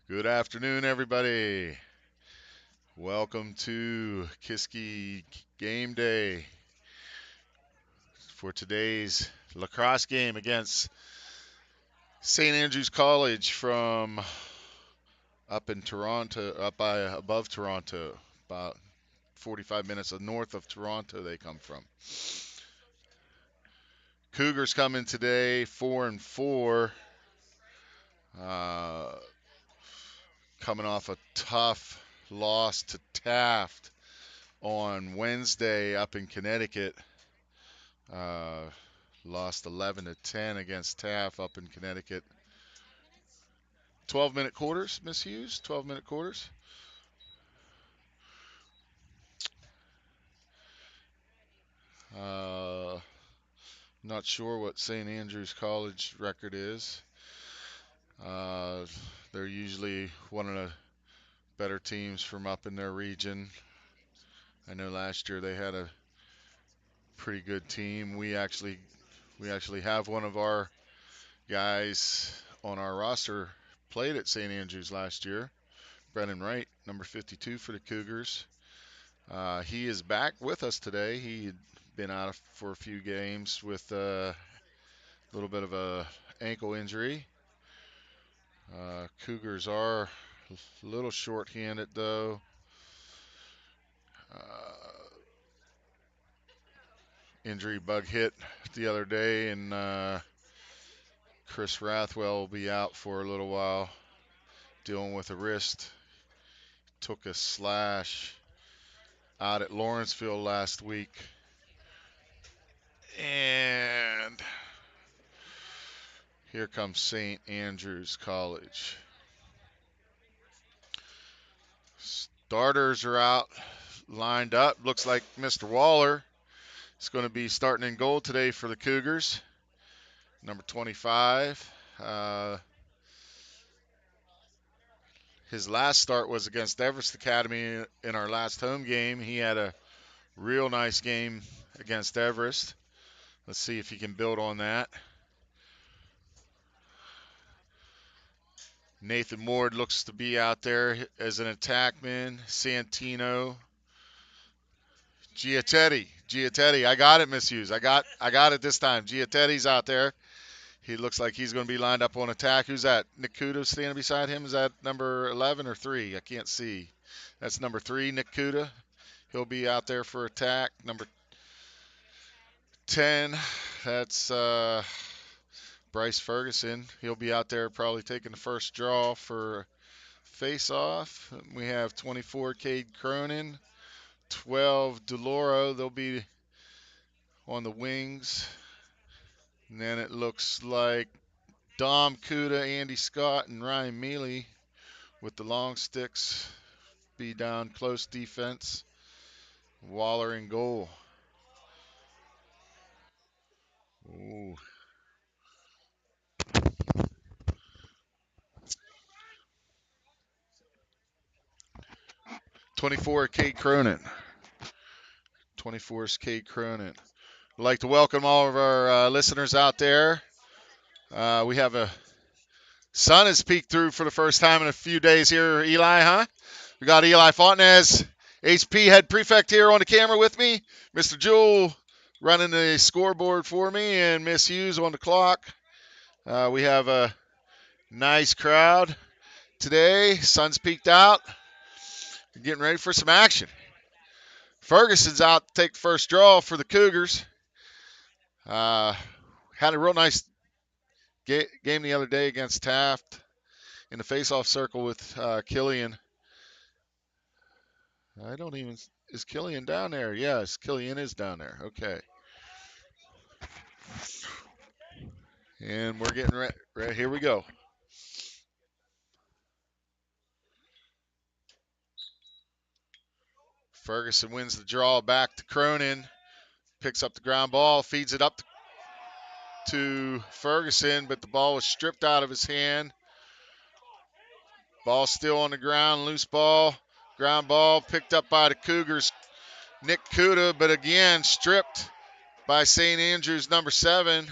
Good afternoon, everybody. Welcome to Kiski game day for today's lacrosse game against St. Andrews College from up in Toronto, above Toronto, about 45 minutes north of Toronto. They come from. Cougars coming today, 4-4, uh, coming off a tough loss to Taft on Wednesday up in Connecticut. Uh, Lost 11-10 against Taft up in Connecticut. 12-minute quarters, Miss Hughes. 12-minute quarters. Uh, Not sure what St. Andrews College record is. Uh, they're usually one of the better teams from up in their region. I know last year they had a pretty good team. We actually have one of our guys on our roster played at St. Andrews last year. Brennan Wright, number 52 for the Cougars. He is back with us today. He had been out for a few games with a little bit of a ankle injury. Cougars are a little short-handed though. Injury bug hit the other day, and Chris Rathwell will be out for a little while, dealing with a wrist. Took a slash out at Lawrenceville last week, and here comes St. Andrews College. Starters are out, lined up. Looks like Mr. Waller is going to be starting in goal today for the Cougars. Number 25. His last start was against Everest Academy in our last home game. He had a real nice game against Everest. Let's see if he can build on that. Nathan Ward looks to be out there as an attackman. Santino. Giattetti. I got it, Miss Hughes. I got it this time. Giattetti's out there. He looks like he's going to be lined up on attack. Who's that? Nick Kuda standing beside him? Is that number 11 or 3? I can't see. That's number 3, Nick Kuda. He'll be out there for attack. Number 10, that's Bryce Ferguson. He'll be out there probably taking the first draw for face-off. We have 24, Cade Cronin. 12, Deloro. They'll be on the wings. And then it looks like Dom Kuda, Andy Scott, and Ryan Mealy with the long sticks be down close defense. Waller in goal. Ooh. 24, Kate Cronin. 24 is Kate Cronin. I'd like to welcome all of our listeners out there. We have a sun has peeked through for the first time in a few days here, Eli, huh? We got Eli Fontenez, HP head prefect here on the camera with me. Mr. Jewell running the scoreboard for me, and Miss Hughes on the clock. We have a nice crowd today. Sun's peeked out. We're getting ready for some action. Ferguson's out to take the first draw for the Cougars. Had a real nice game the other day against Taft in the face-off circle with Killian. Is Killian down there? Yes, Killian is down there. Okay. And we're getting ready. Here we go. Ferguson wins the draw back to Cronin. Picks up the ground ball, feeds it up to Ferguson, but the ball was stripped out of his hand. Ball still on the ground, loose ball. Ground ball picked up by the Cougars. Nick Kuda, but again stripped by St. Andrews, number 7,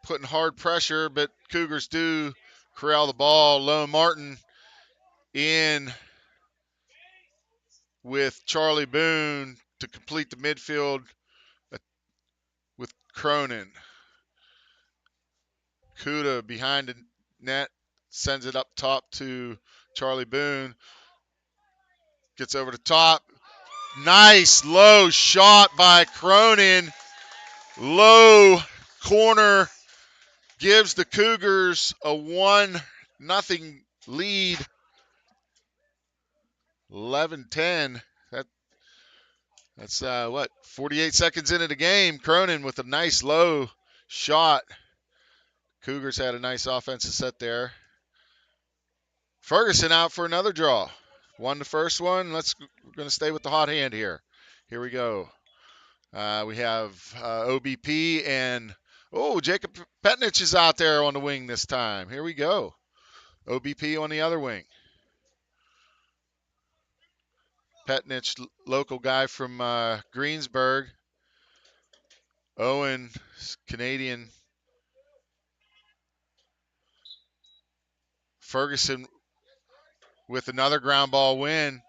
putting hard pressure, but Cougars do corral the ball. Lone Martin in with Charlie Boone to complete the midfield with Cronin. Kuda behind the net, sends it up top to Charlie Boone. Gets over the top. Nice low shot by Cronin. Low corner gives the Cougars a 1-0 lead. 11-10. That's 48 seconds into the game. Cronin with a nice low shot. Cougars had a nice offensive set there. Ferguson out for another draw. Won the first one. We're going to stay with the hot hand here. Here we go. We have OBP and Jacob Petnich is out there on the wing this time. Here we go. OBP on the other wing. Petnich, local guy from Greensburg. Owen, Canadian. Ferguson with another ground ball win.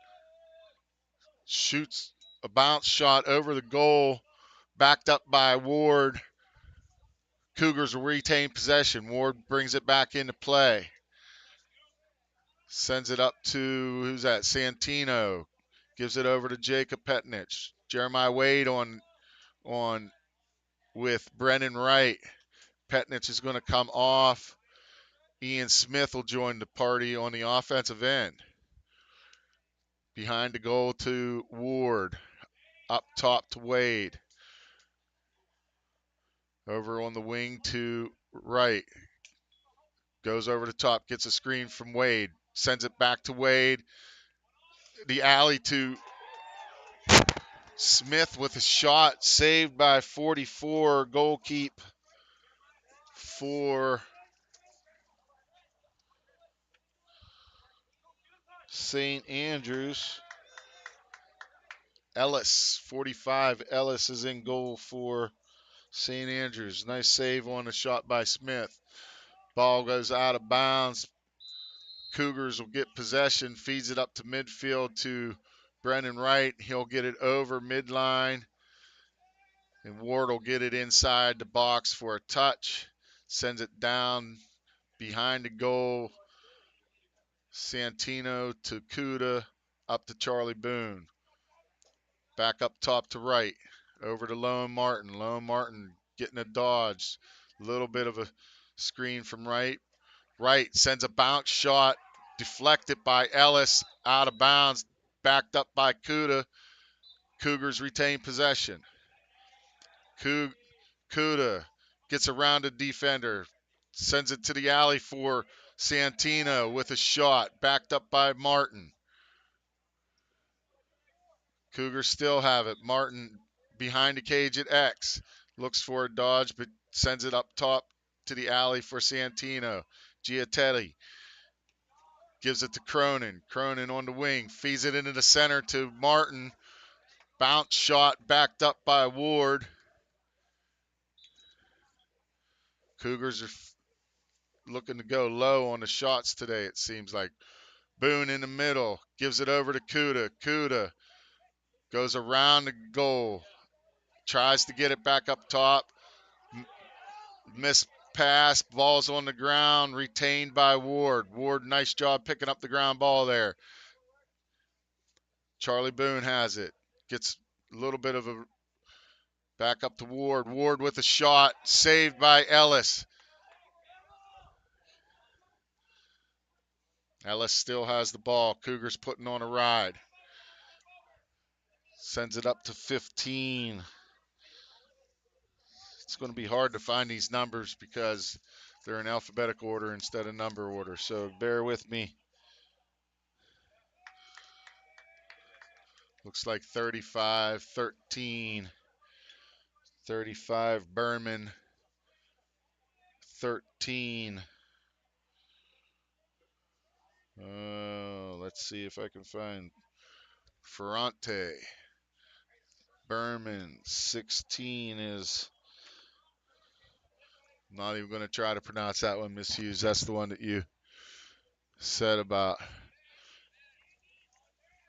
Shoots a bounce shot over the goal, backed up by Ward. Cougars will retain possession. Ward brings it back into play. Sends it up to, who's that? Santino. Gives it over to Jacob Petnich. Jeremiah Wade on with Brennan Wright. Petnich is going to come off. Ian Smith will join the party on the offensive end. Behind the goal to Ward. Up top to Wade. Over on the wing to Wright. Goes over the top. Gets a screen from Wade. Sends it back to Wade. The alley to Smith with a shot. Saved by 44. Goal keep for St. Andrews. Ellis, 45. Ellis is in goal for St. Andrews. Nice save on the shot by Smith. Ball goes out of bounds. Cougars will get possession, feeds it up to midfield to Brennan Wright. He'll get it over midline, and Ward will get it inside the box for a touch. Sends it down behind the goal. Santino to Kuda, up to Charlie Boone. Back up top to Wright. Over to Lone Martin. Lone Martin getting a dodge. A little bit of a screen from Wright. Wright sends a bounce shot. Deflected by Ellis. Out of bounds. Backed up by Kuda. Cougars retain possession. Kuda gets around a defender. Sends it to the alley for Santino with a shot. Backed up by Martin. Cougars still have it. Martin behind the cage at X. Looks for a dodge, but sends it up top to the alley for Santino. Giatelli gives it to Cronin. Cronin on the wing. Feeds it into the center to Martin. Bounce shot backed up by Ward. Cougars are looking to go low on the shots today, it seems like. Boone in the middle. Gives it over to Kuda. Kuda goes around the goal. Tries to get it back up top. Missed pass. Ball's on the ground. Retained by Ward. Ward, nice job picking up the ground ball there. Charlie Boone has it. Gets a little bit of a back up to Ward. Ward with a shot. Saved by Ellis. Ellis still has the ball. Cougars putting on a ride. Sends it up to 15. It's going to be hard to find these numbers because they're in alphabetical order instead of number order. So bear with me. Looks like 35, 13, 35, Berman, 13. Let's see if I can find Ferrante. Berman, 16 is, not even going to try to pronounce that one, Miss Hughes. That's the one that you said about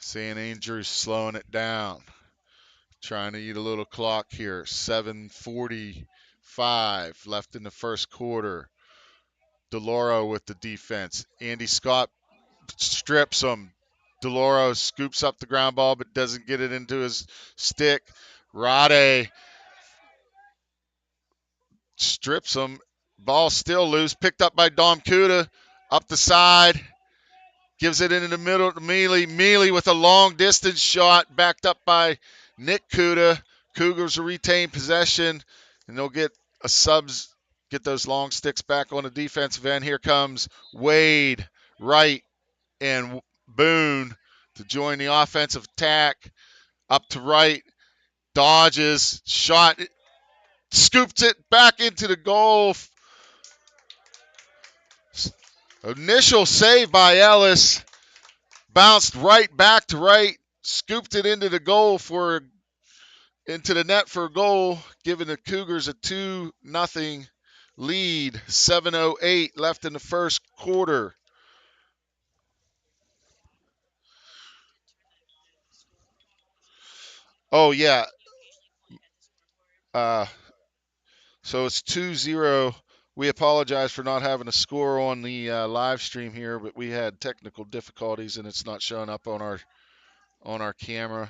St. Andrews slowing it down. Trying to eat a little clock here. 7:45 left in the first quarter. DeLauro with the defense. Andy Scott strips him. DeLauro scoops up the ground ball but doesn't get it into his stick. Rade strips him. Ball still loose. Picked up by Dom Kuda. Up the side. Gives it into the middle to Mealy. Mealy with a long distance shot. Backed up by Nick Kuda. Cougars will retain possession. And they'll get a subs. Get those long sticks back on the defensive end. Here comes Wade, Wright, and Boone to join the offensive attack. Up to Wright. Dodges. Shot. Scoops it back into the goal. Initial save by Ellis. Bounced right back to Wright. Scooped it into the net for a goal, giving the Cougars a 2-0 lead. 7:08 left in the first quarter. Oh yeah. So it's 2-0. We apologize for not having a score on the live stream here, but we had technical difficulties and it's not showing up on our camera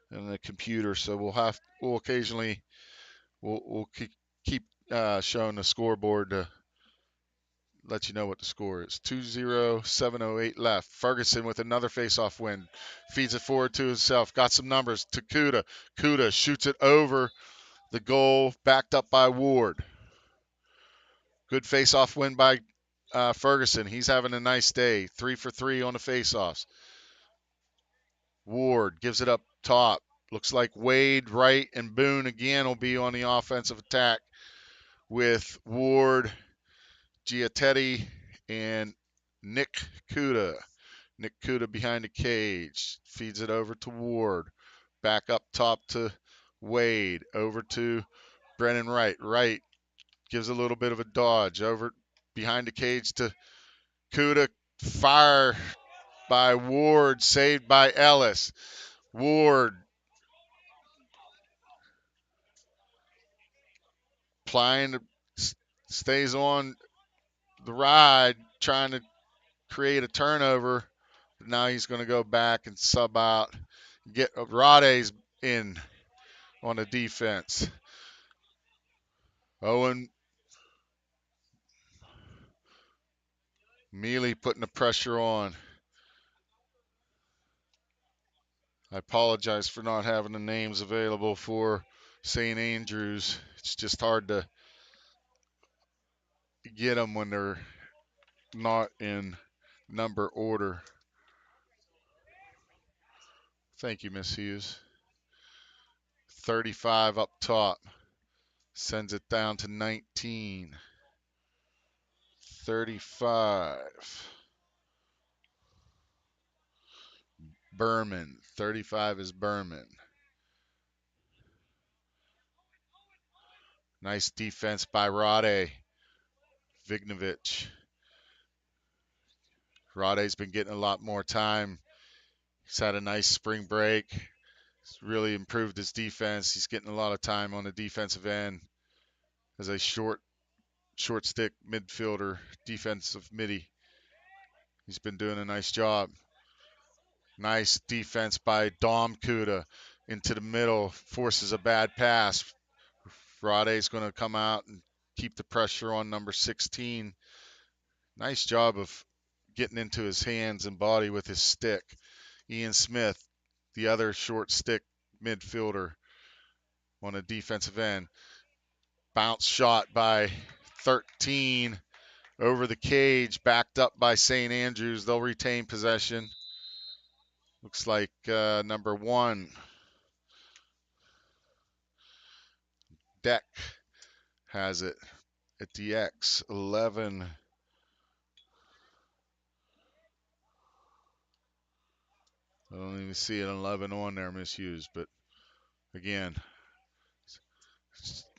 and the computer. So we'll occasionally keep showing the scoreboard to let you know what the score is. 2-0, 7:08 left. Ferguson with another face-off win. Feeds it forward to himself. Got some numbers to Kuda. Kuda shoots it over the goal, backed up by Ward. Good face-off win by Ferguson. He's having a nice day. 3 for 3 on the face-offs. Ward gives it up top. Looks like Wade, Wright, and Boone again will be on the offensive attack with Ward, Giatetti, and Nick Kuda. Nick Kuda behind the cage. Feeds it over to Ward. Back up top to Wade. Over to Brennan Wright. Wright gives a little bit of a dodge. Over behind the cage to Kuda. Fire by Ward. Saved by Ellis. Ward stays on the ride, trying to create a turnover. But now he's going to go back and sub out. Get Rade's in on the defense. Owen Mealy putting the pressure on. I apologize for not having the names available for St. Andrews. It's just hard to get them when they're not in number order. Thank you, Miss Hughes. 35 up top. Sends it down to 19. 35. Berman. 35 is Berman. Nice defense by Rade. Vignovich. Rade's been getting a lot more time. He's had a nice spring break. He's really improved his defense. He's getting a lot of time on the defensive end as a short stick midfielder, defensive midi. He's been doing a nice job. Nice defense by Dom Kuda into the middle, forces a bad pass. Rade's going to come out and keep the pressure on number 16. Nice job of getting into his hands and body with his stick. Ian Smith, the other short stick midfielder on a defensive end. Bounce shot by 13 over the cage, backed up by St. Andrews. They'll retain possession. Looks like number 1, Deck, has it at the X. 11. I don't even see an 11 on there, Miss Hughes. But again,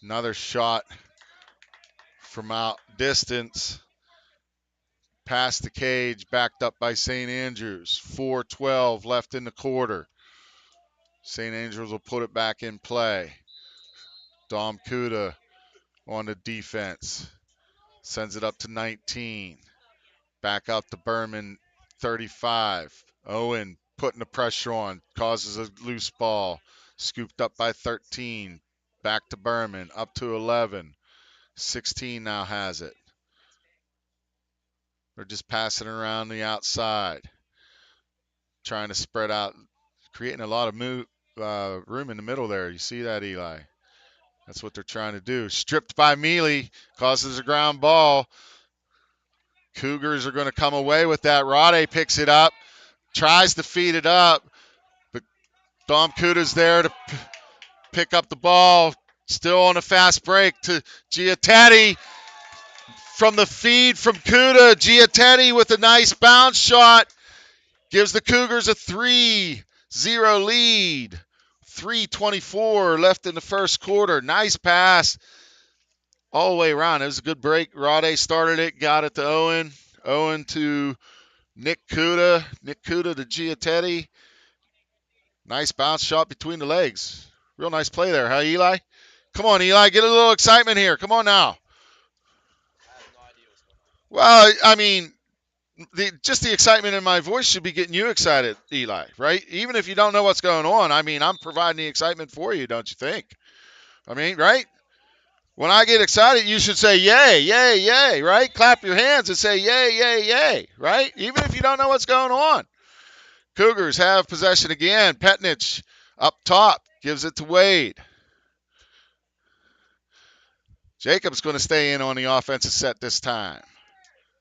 another shot from out distance. past the cage, backed up by St. Andrews. 4:12 left in the quarter. St. Andrews will put it back in play. Dom Kuda on the defense. Sends it up to 19. Back out to Berman, 35. Owen putting the pressure on, causes a loose ball. Scooped up by 13. Back to Berman, up to 11. 16 now has it. They're just passing around the outside, trying to spread out, creating a lot of room in the middle there. You see that, Eli? That's what they're trying to do. Stripped by Mealy, causes a ground ball. Cougars are going to come away with that. Rade picks it up, tries to feed it up, but Dom Kuda's there to pick up the ball. Still on a fast break to Giatetti. From the feed from Kuda, Giatetti with a nice bounce shot. Gives the Cougars a 3-0 lead. 3:24 left in the first quarter. Nice pass all the way around. It was a good break. Rade started it, got it to Owen. Owen to Nick Kuda. Nick Kuda to Giatetti. Nice bounce shot between the legs. Real nice play there, huh, Eli? Come on, Eli. Get a little excitement here. Come on now. Well, I mean, just the excitement in my voice should be getting you excited, Eli, right? Even if you don't know what's going on, I mean, I'm providing the excitement for you, don't you think? I mean, right? When I get excited, you should say yay, yay, yay, right? Clap your hands and say yay, yay, yay, right? Even if you don't know what's going on. Cougars have possession again. Petnich up top gives it to Wade. Jacob's going to stay in on the offensive set this time.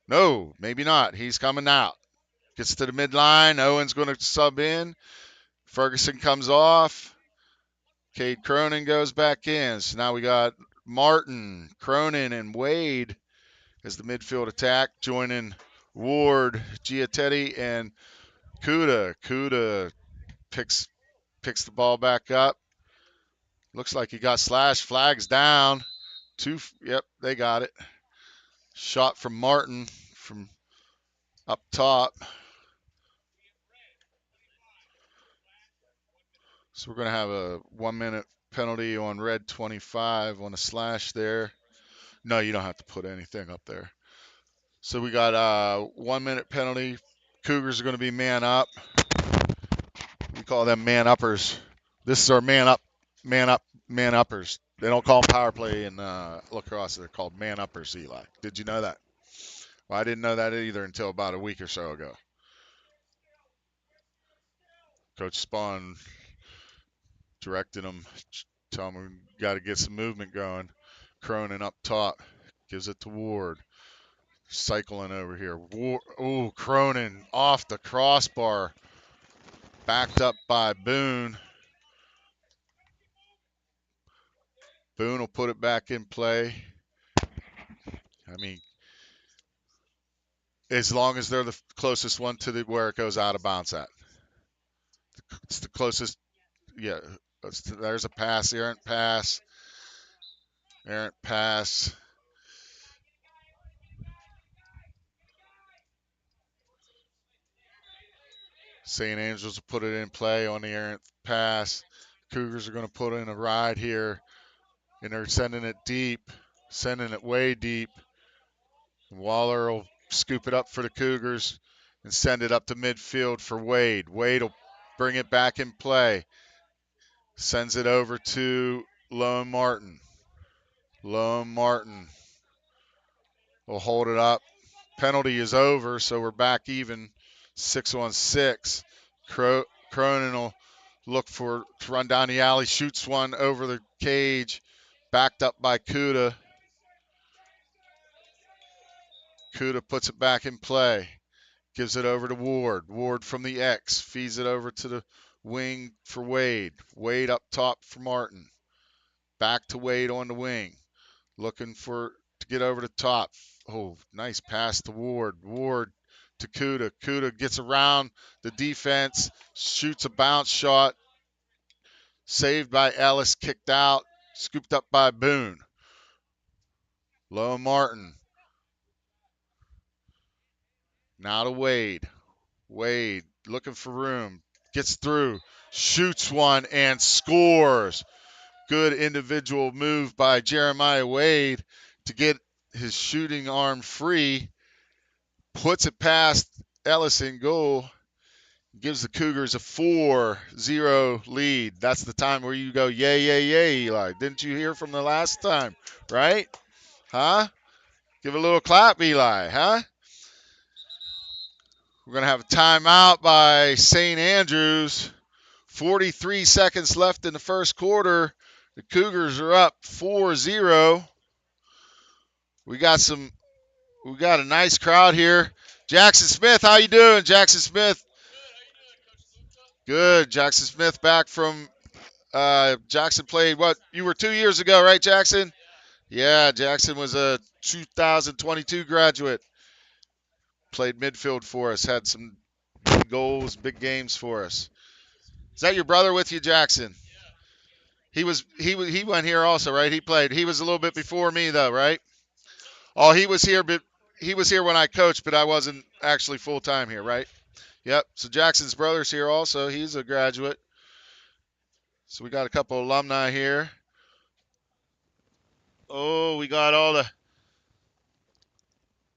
No, maybe not. He's coming out. Gets to the midline. Owen's going to sub in. Ferguson comes off. Cade Cronin goes back in. So now we got Martin, Cronin, and Wade as the midfield attack, joining Ward, Giatetti, and Kuda. Kuda picks the ball back up. Looks like he got slashed. Flags down. Yep, they got it. Shot from Martin from up top. So we're going to have a 1-minute penalty on red 25 on a slash there. No, you don't have to put anything up there. So we got a 1-minute penalty. Cougars are going to be man up. We call them man uppers. This is our man uppers. They don't call them power play in lacrosse. They're called man uppers, Eli. Did you know that? Well, I didn't know that either until about a week or so ago. Coach Spawn directed them, telling them we got to get some movement going. Cronin up top, gives it to Ward. Cycling over here. Ooh, Cronin off the crossbar. Backed up by Boone. Boone will put it back in play. I mean, as long as they're the closest one to where it goes out of bounds at. It's the closest. Yeah, there's a pass, errant pass. Errant pass. St. Andrews will put it in play on the errant pass. Cougars are going to put in a ride here, and they're sending it deep, sending it way deep. Waller will scoop it up for the Cougars and send it up to midfield for Wade. Wade will bring it back in play. Sends it over to Lone Martin. Lone Martin will hold it up. Penalty is over, so we're back even 6-on-6. Cronin will look to run down the alley, shoots one over the cage, backed up by Kuda. Kuda puts it back in play, gives it over to Ward. Ward from the X, feeds it over to the wing for Wade. Wade up top for Martin. Back to Wade on the wing, looking to get over the top. Oh, nice pass to Ward. Ward to Kuda. Kuda gets around the defense, shoots a bounce shot. Saved by Ellis, kicked out, scooped up by Boone. Lone Martin. Now to Wade. Wade looking for room. Gets through. Shoots one and scores. Good individual move by Jeremiah Wade to get his shooting arm free. Puts it past Ellis in goal. Gives the Cougars a 4-0 lead. That's the time where you go, yay, yay, yay, Eli. Didn't you hear from the last time, right? Huh? Give a little clap, Eli, huh? We're going to have a timeout by St. Andrews. 43 seconds left in the first quarter. The Cougars are up 4-0. We got a nice crowd here. Jackson Smith, how you doing, Jackson Smith? Good. Jackson Smith back from Jackson played what? You were 2 years ago, right, Jackson? Yeah, Jackson was a 2022 graduate. Played midfield for us. Had some big goals, big games for us. Is that your brother with you, Jackson? He went here also, right? He played. He was a little bit before me though, right? Oh, he was here, but he was here when I coached, but I wasn't actually full time here, right? Yep. So Jackson's brother's here also. He's a graduate. So we got a couple alumni here. Oh, we got all the.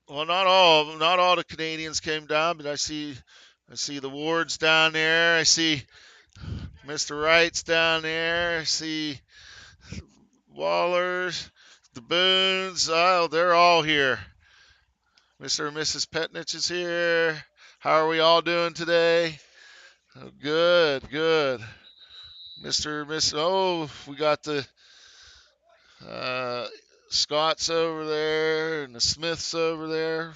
Well, not all the Canadians came down, but I see the Wards down there. I see Mr. Wright's down there. I see Wallers, the Boones. Oh, they're all here. Mr. and Mrs. Petnich is here. How are we all doing today? Oh, good, good. Mr. and Miss. Oh, we got the Scott's over there and the Smiths over there.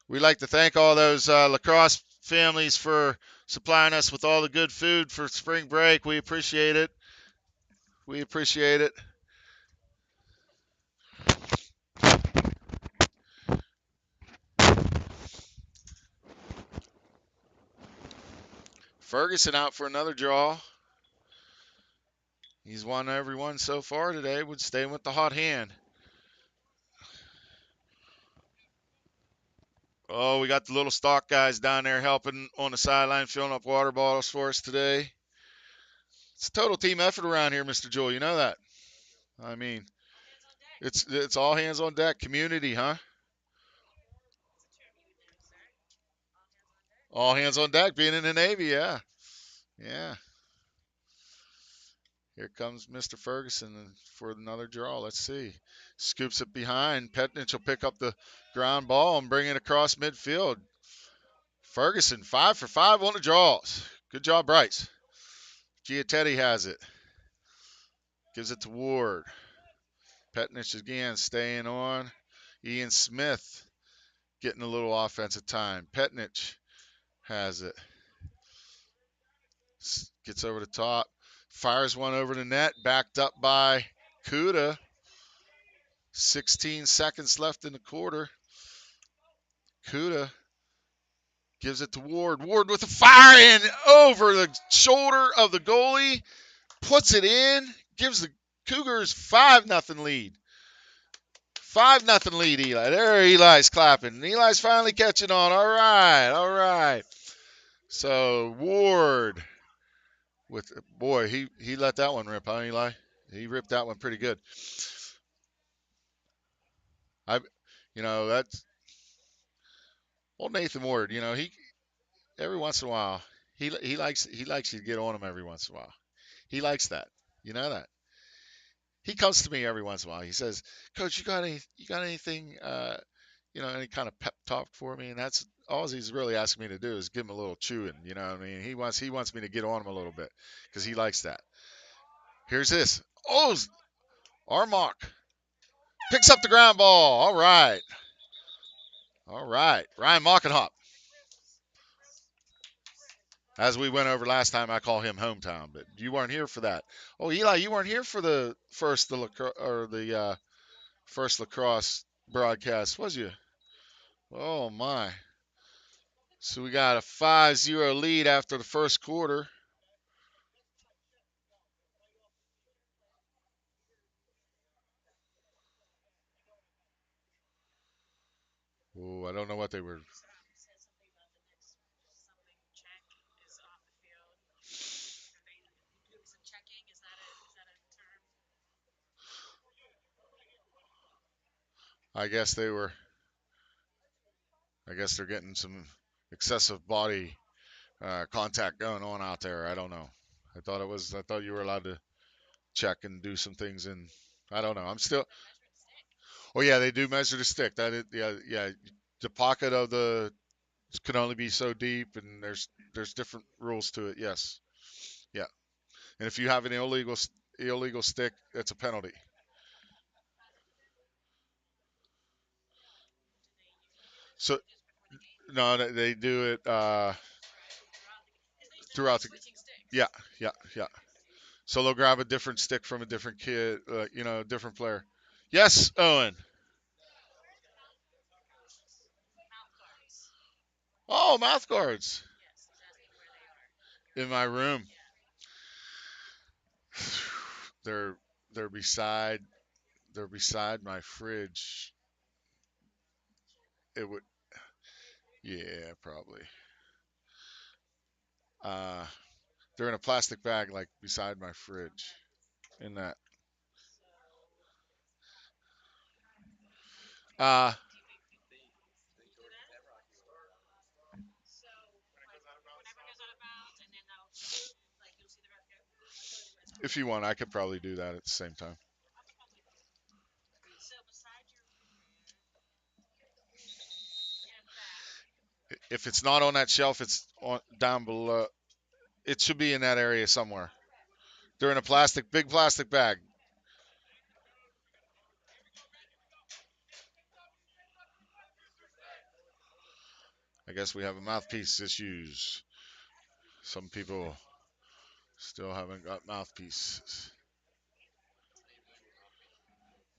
We'd like to thank all those Lacrosse families for supplying us with all the good food for spring break. We appreciate it. We appreciate it. Ferguson out for another draw. He's won every one so far today. Would stay with the hot hand. Oh, we got the little stock guys down there helping on the sideline, filling up water bottles for us today. It's a total team effort around here, Mr. Joel. You know that. I mean, it's all hands on deck. Community, huh? All hands on deck. Being in the Navy, yeah, yeah. Here comes Mr. Ferguson for another draw. Let's see. Scoops it behind. Petnich will pick up the ground ball and bring it across midfield. Ferguson, 5 for 5 on the draws. Good job, Bryce. Giatetti has it. Gives it to Ward. Petnich again staying on. Ian Smith getting a little offensive time. Petnich has it. Gets over the top. Fires one over the net. Backed up by Kuda. 16 seconds left in the quarter. Kuda gives it to Ward. Ward with a fire in over the shoulder of the goalie. Puts it in. Gives the Cougars 5-0 lead. 5-0 lead, Eli. There Eli's clapping. Eli's finally catching on. All right. All right. So Ward with boy, he let that one rip, huh, Eli? He ripped that one pretty good. That's old Nathan Ward. He every once in a while he likes you to get on him every once in a while. He likes that. You know that. He comes to me every once in a while. He says, "Coach, you got anything any kind of pep talk for me?" And that's all he's really asking me to do is give him a little chewing. You know what I mean? He wants me to get on him a little bit because he likes that. Here's this. Oh, Armok picks up the ground ball. All right. All right. Ryan Mockenhop. As we went over last time, I call him hometown, but you weren't here for that. Oh, Eli, you weren't here for the first first lacrosse broadcast, was you? Oh my. So we got a 5-0 lead after the first quarter. Oh, I don't know what they were. I guess they were. I guess they're getting some excessive body contact going on out there. I don't know. I thought it was. I thought you were allowed to check and do some things. And I don't know. I'm still. Oh yeah, they do measure the stick. That is, yeah, yeah. The pocket of the can only be so deep, and there's different rules to it. Yes, yeah. And if you have an illegal stick, it's a penalty. So no, they do it throughout the. Yeah, yeah, yeah. So they'll grab a different stick from a different kid, different player. Yes, Owen. Oh, mouth guards in my room. They're they're beside they're beside my fridge. It would, yeah, probably. Uh, they're in a plastic bag, like beside my fridge. In that. Uh, if you want, I could probably do that at the same time. If it's not on that shelf, it's on down below. It should be in that area somewhere. They're in a big plastic bag. I guess we have a mouthpiece issues. Some people still haven't got mouthpieces.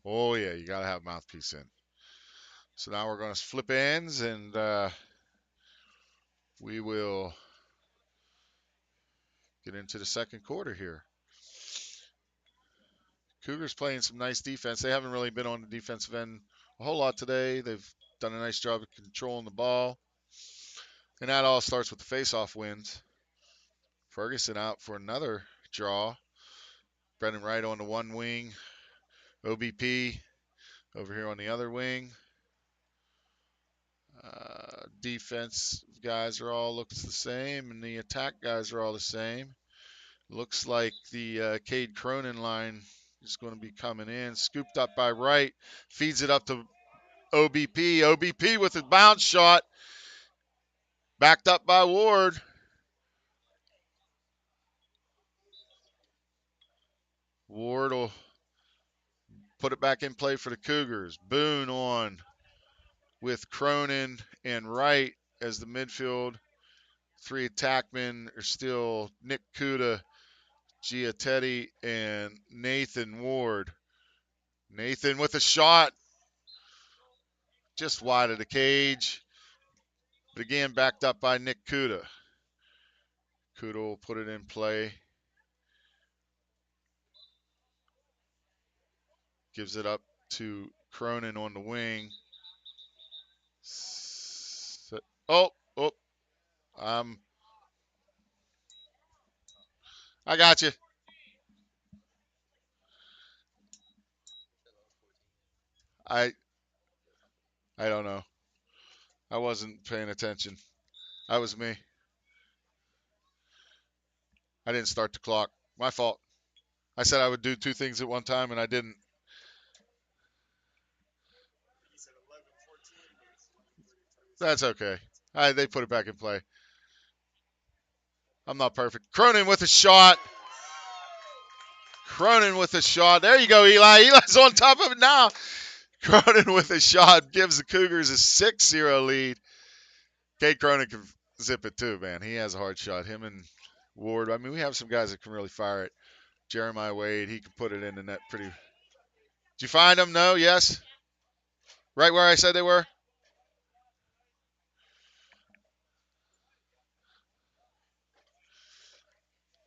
Oh yeah, you gotta have mouthpiece in. So now we're gonna flip ends, and we will get into the second quarter here. Cougars playing some nice defense. They haven't really been on the defensive end a whole lot today. They've done a nice job of controlling the ball. And that all starts with the face-off wins. Ferguson out for another draw. Brendan Wright on the one wing. OBP over here on the other wing. Defense guys are all looks the same, and the attack guys are all the same. Looks like the Cade Cronin line is going to be coming in. Scooped up by Wright. Feeds it up to OBP. OBP with a bounce shot. Backed up by Ward. Ward will put it back in play for the Cougars. Boone on with Cronin and Wright as the midfield. Three attackmen are still Nick Kuda, Giatetti, and Nathan Ward. Nathan with a shot just wide of the cage. But again, backed up by Nick Kuda. Kuda will put it in play. Gives it up to Cronin on the wing. Oh, oh, um, I got you. I I don't know. I wasn't paying attention. That was me. I didn't start the clock. My fault. I said I would do two things at one time, and I didn't. That's okay. They put it back in play. I'm not perfect. Cronin with a shot. Cronin with a shot. There you go, Eli. Eli's on top of it now. Cronin with a shot gives the Cougars a 6-0 lead. Kate Cronin can zip it too, man. He has a hard shot. Him and Ward. I mean, we have some guys that can really fire it. Jeremiah Wade, he can put it in the net pretty. Did you find them? No? Yes? Right where I said they were?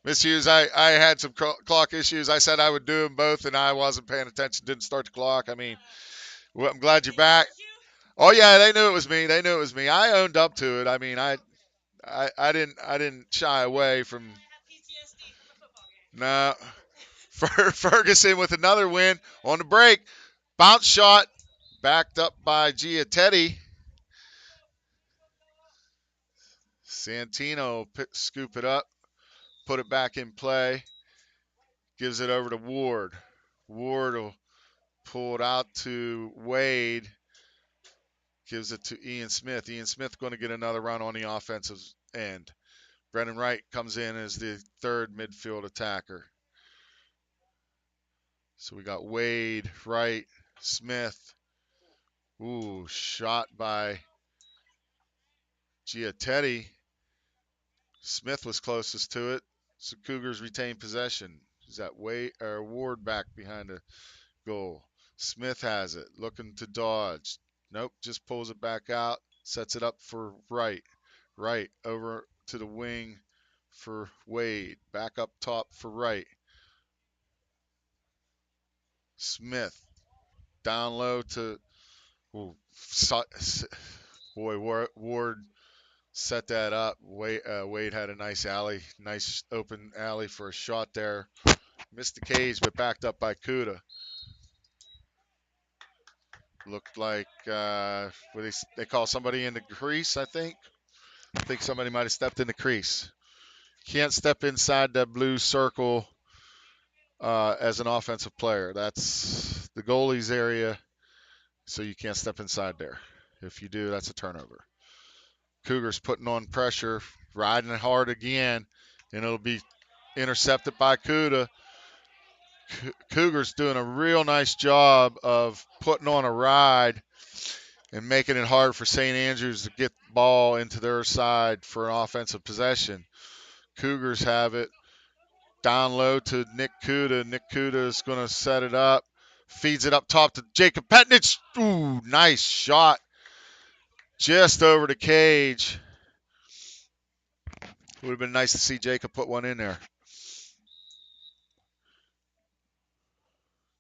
Miss Hughes, I had some clock issues. I said I would do them both, and I wasn't paying attention. Didn't start the clock. I mean, well, I'm glad you're back. Oh yeah, they knew it was me. They knew it was me. I owned up to it. I mean, I didn't shy away from. No, Ferguson with another win on the break. Bounce shot, backed up by Giattetti. Santino scoop it up, put it back in play, gives it over to Ward. Ward will pull it out to Wade, gives it to Ian Smith. Ian Smith going to get another run on the offensive end. Brendan Wright comes in as the third midfield attacker. So we got Wade, Wright, Smith. Ooh, shot by Giattetti. Smith was closest to it. So Cougars retain possession. Is that Wade or Ward back behind the goal? Smith has it, looking to dodge. Nope, just pulls it back out, sets it up for Wright. Wright over to the wing for Wade. Back up top for Wright. Smith down low to ooh, boy Ward set that up. Wade had a nice open alley for a shot there. Missed the cage, but backed up by Kuda. Looked like they call somebody in the crease. I think somebody might have stepped in the crease. Can't step inside that blue circle as an offensive player. That's the goalie's area, so you can't step inside there. If you do, that's a turnover. Cougars putting on pressure, riding it hard again, and it'll be intercepted by Kuda. Cougars doing a real nice job of putting on a ride and making it hard for St. Andrews to get the ball into their side for an offensive possession. Cougars have it down low to Nick Kuda. Nick Kuda is going to set it up, feeds it up top to Jacob Petnich. Ooh, nice shot. Just over the cage. Would have been nice to see Jacob put one in there.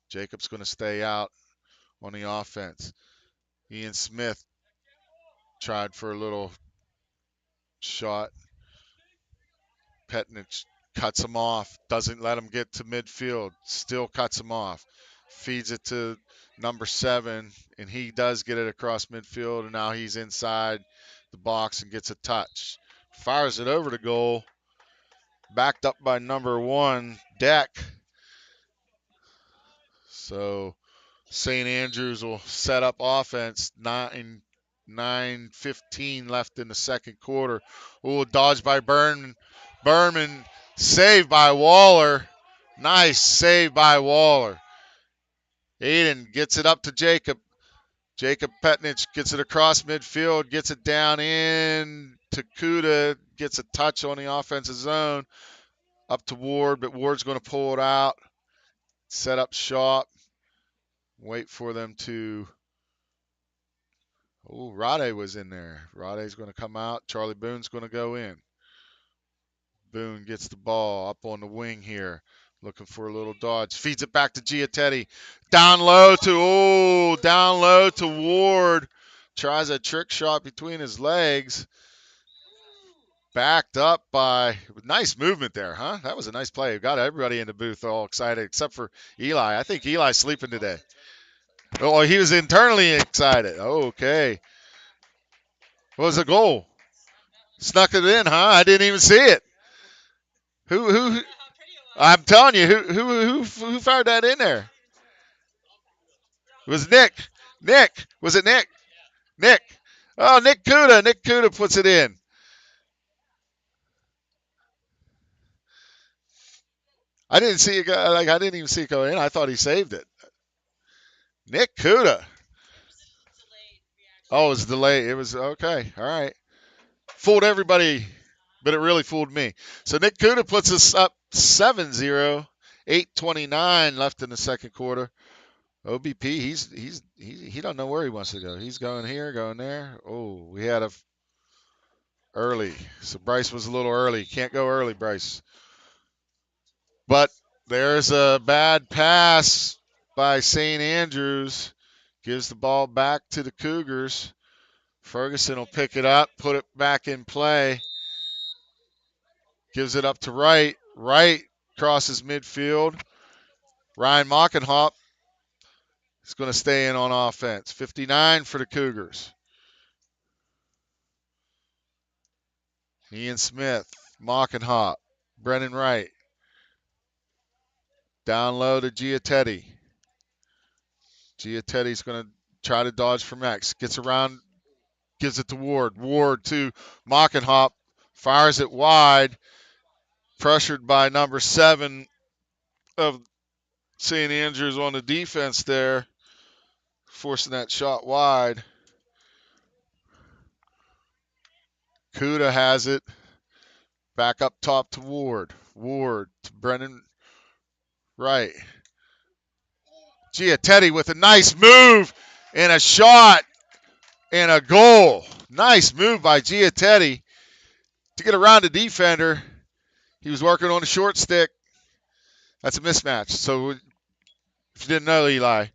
Jacob's going to stay out on the offense. Ian Smith tried for a little shot. Petnich cuts him off, doesn't let him get to midfield, still cuts him off. Feeds it to number 7, and he does get it across midfield, and now he's inside the box and gets a touch. Fires it over to goal, backed up by number 1, Deck. So St. Andrews will set up offense. 9:15 left in the second quarter. Ooh, dodged by Berman, saved by Waller. Nice save by Waller. Aiden gets it up to Jacob. Jacob Petnich gets it across midfield, gets it down in to Kuda, gets a touch on the offensive zone. Up to Ward, but Ward's going to pull it out. Set up shop. Wait for them to. Oh, Rade was in there. Rade's going to come out. Charlie Boone's going to go in. Boone gets the ball up on the wing here. Looking for a little dodge. Feeds it back to Giattetti. Down low to Ward. Tries a trick shot between his legs. Backed up by nice movement there, huh? That was a nice play. Got everybody in the booth all excited except for Eli. I think Eli's sleeping today. Oh, he was internally excited. Okay. What was the goal? Snuck it in, huh? I didn't even see it. Who I'm telling you, who fired that in there? It was Nick. Nick. Was it Nick? Nick. Oh, Nick Kuda. Nick Kuda puts it in. I didn't see it go, I didn't even see it go in. I thought he saved it. Nick Kuda. Oh, it was delayed. It was okay. All right. Fooled everybody, but it really fooled me. So Nick Kuda puts us up 7-0. 8:29 left in the second quarter. OBP, he don't know where he wants to go. He's going here, going there. Oh, we had a early. So Bryce was a little early. Can't go early, Bryce. But there's a bad pass by St. Andrews. Gives the ball back to the Cougars. Ferguson will pick it up, put it back in play. Gives it up to Wright. Wright crosses midfield. Ryan Mockenhop is going to stay in on offense. 59 for the Cougars. Ian Smith, Mockenhop, Brennan Wright. Down low to Giatetti. Giatetti's going to try to dodge from X. Gets around, gives it to Ward. Ward to Mockenhop. Fires it wide. Pressured by number 7 of St. Andrews on the defense there. Forcing that shot wide. Kuda has it. Back up top to Ward. Ward to Brennan Wright. Giatetti with a nice move and a shot and a goal. Nice move by Giatetti to get around the defender. He was working on a short stick. That's a mismatch. So if you didn't know, Eli,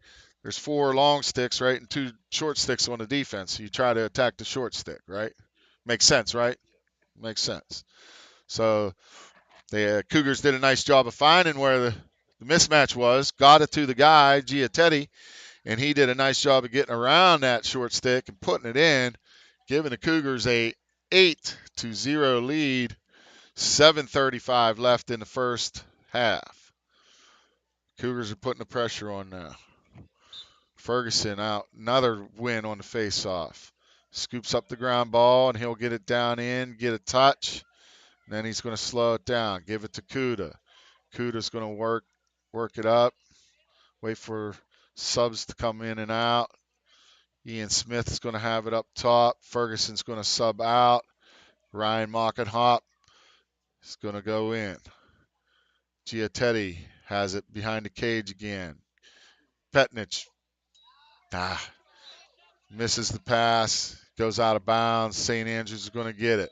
there's 4 long sticks, right, and 2 short sticks on the defense. You try to attack the short stick, right? Makes sense, right? Makes sense. So the Cougars did a nice job of finding where the mismatch was, got it to the guy, Giatetti, and he did a nice job of getting around that short stick and putting it in, giving the Cougars a 8-0 lead. 7:35 left in the first half. Cougars are putting the pressure on now. Ferguson out, another win on the face-off. Scoops up the ground ball, and he'll get it down in, get a touch. And then he's going to slow it down, give it to Kuda. Kuda's going to work it up, wait for subs to come in and out. Ian Smith is going to have it up top. Ferguson's going to sub out. Ryan Mockenhop is going to go in. Giatetti has it behind the cage again. Petnich misses the pass, goes out of bounds. St. Andrews is going to get it.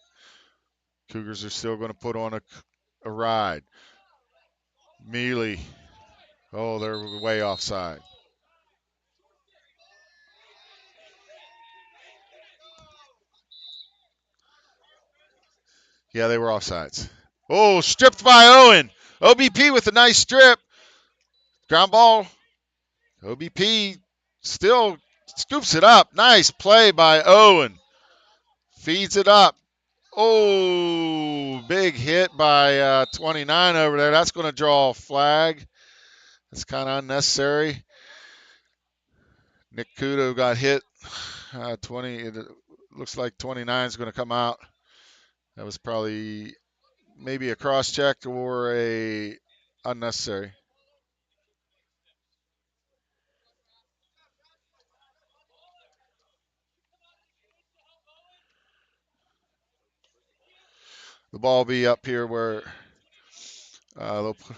Cougars are still going to put on a ride. Mealy. Oh, they're way offside. Yeah, they were offsides. Oh, stripped by Owen. OBP with a nice strip. Ground ball. OBP still scoops it up. Nice play by Owen. Feeds it up. Oh, big hit by 29 over there. That's going to draw a flag. That's kind of unnecessary. Nick Kudo got hit. 20. It looks like 29 is going to come out. That was probably maybe a cross check or a unnecessary. The ball will be up here where they'll put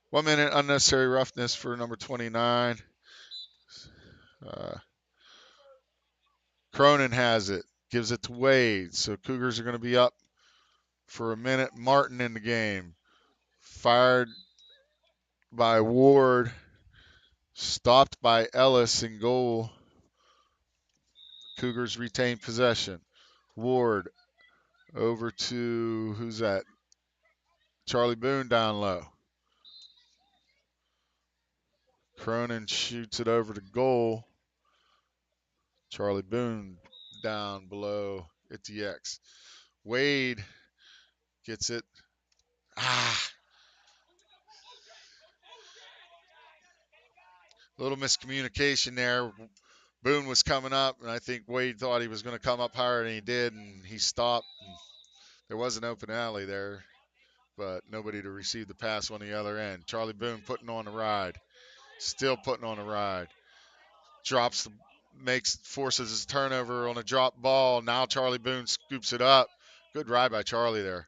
1 minute unnecessary roughness for number 29. Cronin has it, gives it to Wade. So Cougars are going to be up for a minute. Martin in the game. Fired by Ward. Stopped by Ellis in goal. Cougars retain possession. Ward over to, who's that? Charlie Boone down low. Cronin shoots it over to goal. Charlie Boone down below at the X. Wade gets it. Little miscommunication there. Boone was coming up, and I think Wade thought he was going to come up higher than he did, and he stopped. And there was an open alley there, but nobody to receive the pass on the other end. Charlie Boone putting on a ride. Still putting on a ride. Forces his turnover on a drop ball. Now Charlie Boone scoops it up. Good ride by Charlie there.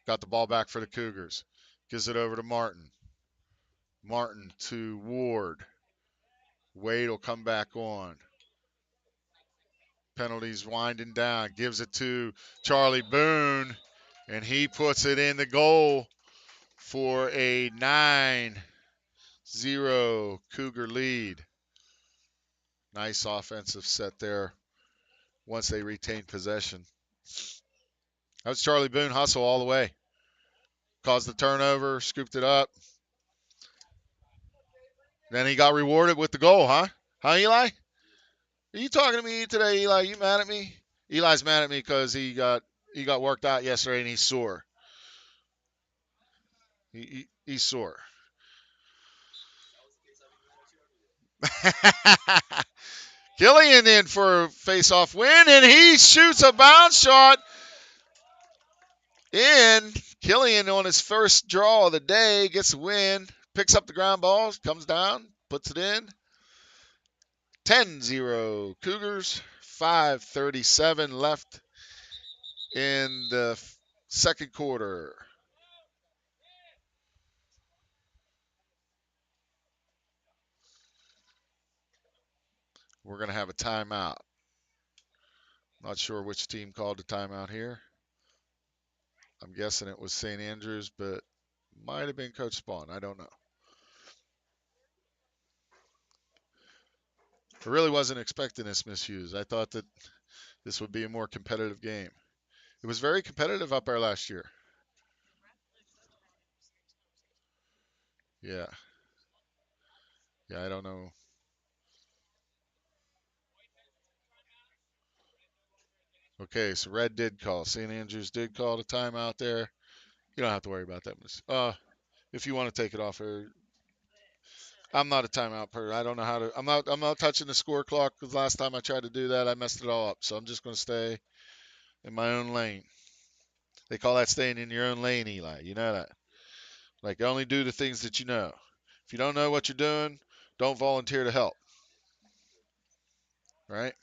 Got the ball back for the Cougars. Gives it over to Martin. Martin to Ward. Wade will come back on. Penalties winding down. Gives it to Charlie Boone, and he puts it in the goal for a 9-0 0 Cougar lead. Nice offensive set there once they retained possession. That was Charlie Boone hustle all the way. Caused the turnover, scooped it up. Then he got rewarded with the goal, huh? Huh, Eli? Are you talking to me today, Eli? You mad at me? Eli's mad at me because he got worked out yesterday and he's sore. He's sore. Killian in for a face-off win, and he shoots a bounce shot in. Killian on his first draw of the day gets a win, picks up the ground ball, comes down, puts it in. 10-0 Cougars, 5:37 left in the second quarter. We're going to have a timeout. Not sure which team called the timeout here. I'm guessing it was St. Andrews, but might have been Coach Spawn. I don't know. I really wasn't expecting this, Miss Hughes. I thought that this would be a more competitive game. It was very competitive up there last year. Yeah. Yeah, I don't know. Okay, so Red did call. St. Andrews did call the timeout there. You don't have to worry about that, Miss. If you want to take it off her, I'm not a timeout person. I don't know how to. I'm not touching the score clock because last time I tried to do that, I messed it all up. So I'm just going to stay in my own lane. They call that staying in your own lane, Eli. You know that. Like only do the things that you know. If you don't know what you're doing, don't volunteer to help. Right?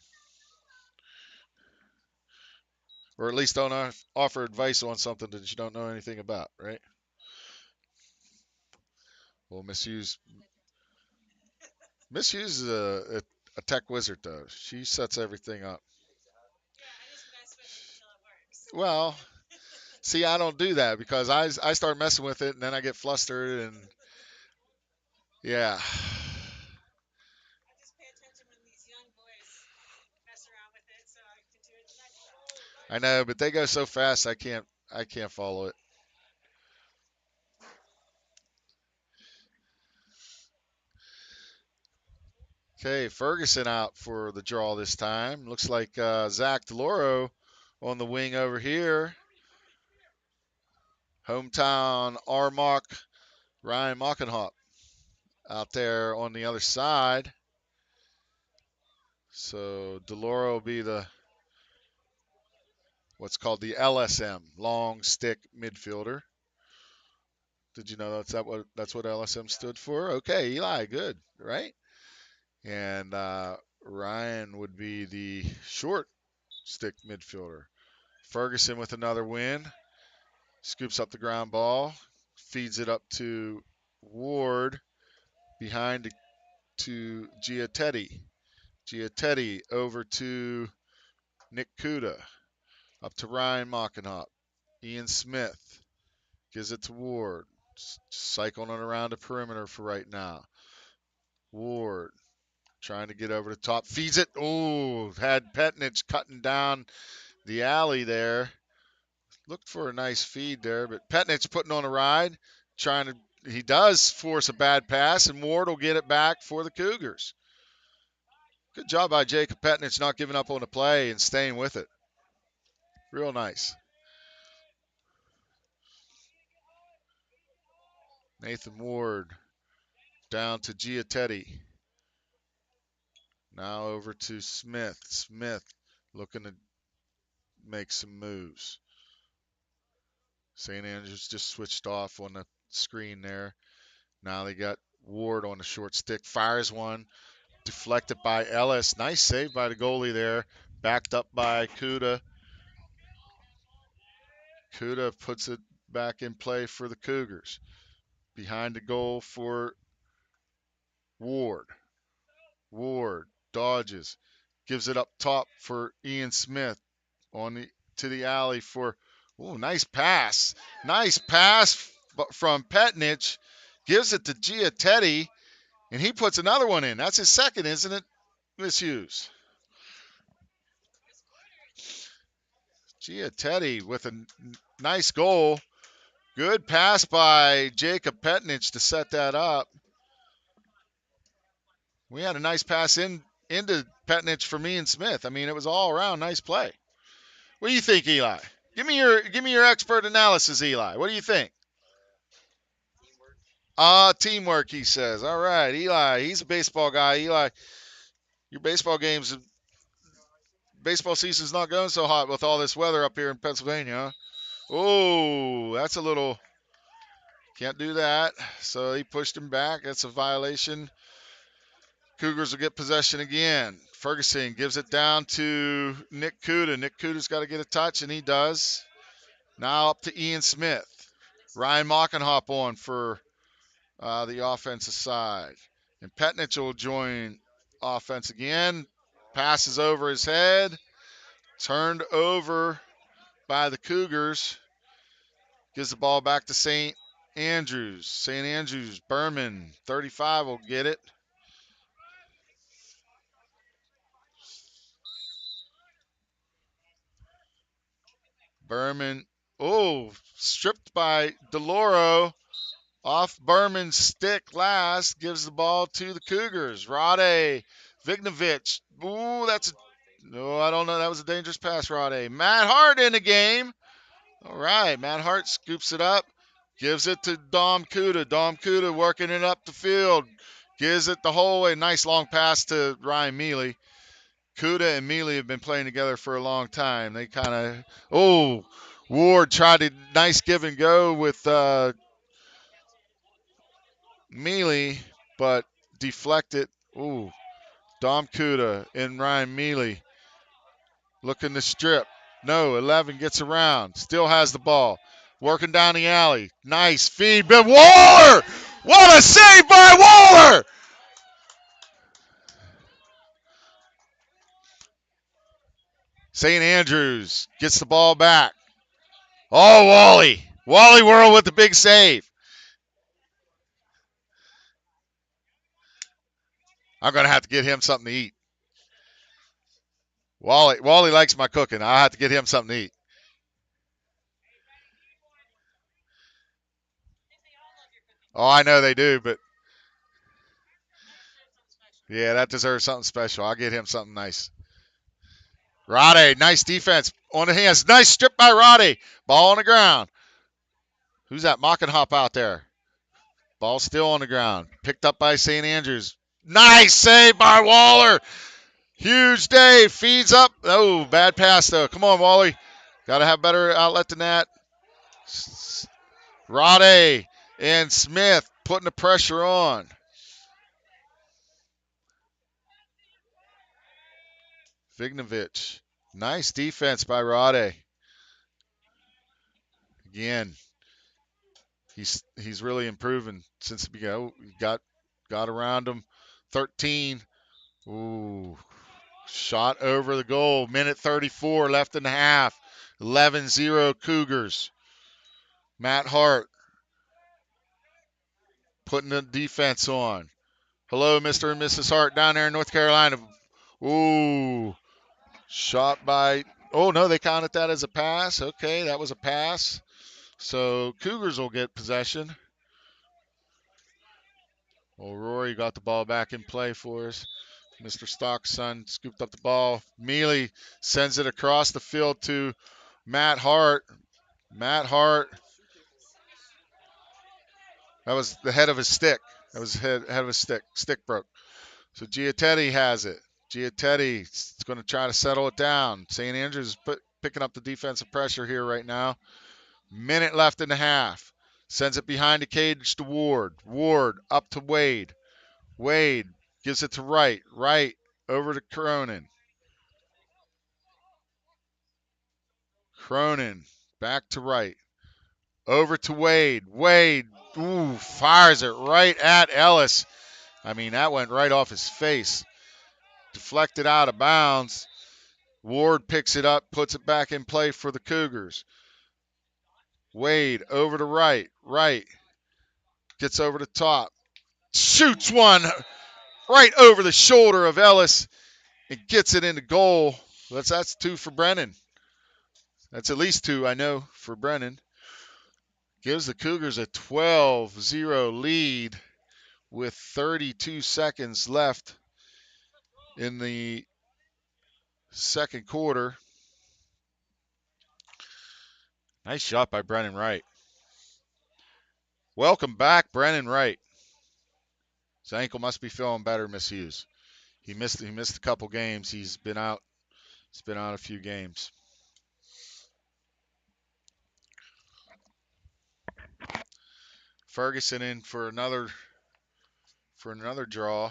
Or at least don't offer advice on something that you don't know anything about. Right? Well, Miss Hughes is a tech wizard though. She sets everything up. Well, see, I don't do that because I start messing with it and then I get flustered and yeah. I know, but they go so fast I can't follow it. Okay, Ferguson out for the draw this time. Looks like Zach DeLoro on the wing over here. Hometown Armagh, Ryan Mockenhop out there on the other side. So DeLoro will be the what's called the LSM, long stick midfielder. Did you know that's what LSM stood for? Okay, Eli, good, right? And Ryan would be the short stick midfielder. Ferguson with another win, scoops up the ground ball, feeds it up to Ward, behind to Giatetti. Giatetti over to Nick Kuda, up to Ryan Mockenhop. Ian Smith gives it to Ward, cycling it around the perimeter for right now. Ward trying to get over the top, feeds it. Oh, had Petnich cutting down the alley there. Looked for a nice feed there, but Petnich putting on a ride, he does force a bad pass, and Ward will get it back for the Cougars. Good job by Jacob Petnich not giving up on the play and staying with it. Real nice. Nathan Ward down to Giatetti. Now over to Smith. Smith looking to make some moves. St. Andrews just switched off on the screen there. Now they got Ward on the short stick. Fires one. Deflected by Ellis. Nice save by the goalie there. Backed up by Kuda. Kuda puts it back in play for the Cougars. Behind the goal for Ward. Ward dodges. Gives it up top for Ian Smith to the alley for nice pass. Nice pass from Petnich. Gives it to Giatetti. And he puts another one in. That's his second, isn't it, Miss Hughes? Teddy with a nice goal. Good pass by Jacob Petnich to set that up. We had a nice pass into Petnich for me and Smith. I mean, it was all around nice play. What do you think, Eli? Give me your expert analysis, Eli. What do you think? Teamwork, he says. All right, Eli, he's a baseball guy. Eli, your baseball season's not going so hot with all this weather up here in Pennsylvania. Oh, that's a little, can't do that. So he pushed him back. That's a violation. Cougars will get possession again. Ferguson gives it down to Nick Kuda. Nick Kuda's got to get a touch, and he does. Now up to Ian Smith. Ryan Mockenhop on for the offensive side. And Petnich will join offense again. Passes over his head. Turned over by the Cougars. Gives the ball back to St. Andrews. St. Andrews, Berman, 35 will get it. Berman, stripped by DeLauro. Off Berman's stick last, gives the ball to the Cougars. Rade Vignovich. No, I don't know. That was a dangerous pass, Rade. Matt Hart in the game. All right, Matt Hart scoops it up, gives it to Dom Kuda. Dom Kuda working it up the field. Gives it the whole way. Nice long pass to Ryan Mealy. Kuda and Mealy have been playing together for a long time. They kind of, Ward tried a nice give and go with Mealy, but deflected. Dom Kuda and Ryan Mealy looking to strip. No, 11 gets around. Still has the ball. Working down the alley. Nice feed. But Waller! What a save by Waller! St. Andrews gets the ball back. Oh, Wally. Wally World with the big save. I'm going to have to get him something to eat. Wally likes my cooking. I'll have to get him something to eat. Oh, I know they do, but yeah, that deserves something special. I'll get him something nice. Rade, nice defense on the hands. Nice strip by Rade. Ball on the ground. Who's that? Mockenhop out there. Ball still on the ground. Picked up by St. Andrews. Nice save by Waller. Huge day. Feeds up. Oh, bad pass, though. Come on, Wally. Got to have better outlet than that. Rade and Smith putting the pressure on. Vignovich. Nice defense by Rade. Again, he's really improving since the beginning. He got around him. 13. Ooh. Shot over the goal. Minute 34 left in the half. 11-0 Cougars. Matt Hart putting the defense on. Hello, Mr. and Mrs. Hart down there in North Carolina. Ooh. Shot by. Oh, no, they counted that as a pass. Okay, that was a pass. So Cougars will get possession. Well, Rory got the ball back in play for us. Mr. Stock's son scooped up the ball. Mealy sends it across the field to Matt Hart. Matt Hart. That was the head of his stick. That was head of his stick. Stick broke. So Giattetti has it. Giattetti's going to try to settle it down. St. Andrews is picking up the defensive pressure here right now. Minute left in the half. Sends it behind the cage to Ward. Ward up to Wade. Wade gives it to Wright. Wright over to Cronin. Cronin back to Wright. Over to Wade. Wade, fires it right at Ellis. I mean, that went right off his face. Deflected out of bounds. Ward picks it up, puts it back in play for the Cougars. Wade over to Wright. Wright gets over the top. Shoots one right over the shoulder of Ellis and gets it into goal. That's two for Brennan. That's at least two, I know, for Brennan. Gives the Cougars a 12-0 lead with 32 seconds left in the second quarter. Nice shot by Brennan Wright. Welcome back, Brennan Wright. His ankle must be feeling better, Miss Hughes. He missed a couple games. He's been out a few games. Ferguson in for another draw.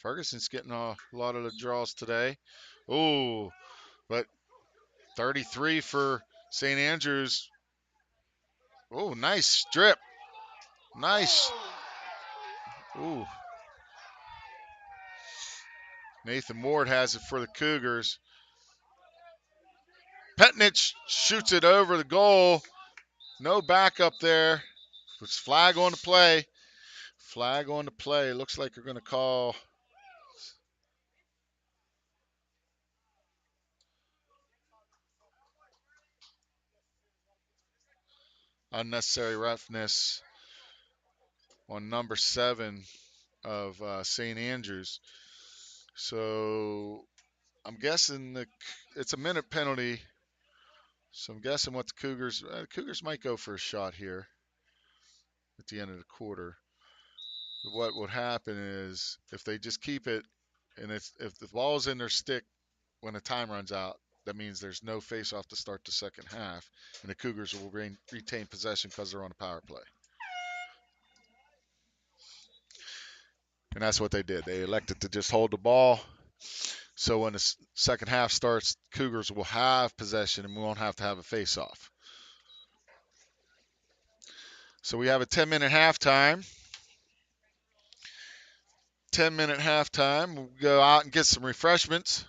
Ferguson's getting a lot of the draws today. Ooh, but 33 for St. Andrews. Oh, nice strip. Nice. Ooh. Nathan Ward has it for the Cougars. Petnich shoots it over the goal. No backup there. It's flag on the play. Flag on the play. Looks like they're going to call unnecessary roughness on number 7 of St. Andrews. So I'm guessing it's a minute penalty. So I'm guessing what the Cougars might go for a shot here at the end of the quarter. What would happen is if they just keep it, and if the ball's in their stick when the time runs out, that means there's no face-off to start the second half, and the Cougars will retain possession because they're on a power play. And that's what they did. They elected to just hold the ball. So when the second half starts, Cougars will have possession and we won't have to have a face-off. So we have a 10-minute halftime. 10-minute halftime. We'll go out and get some refreshments.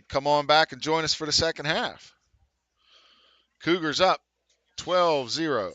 Come on back and join us for the second half. Cougars up 12-0.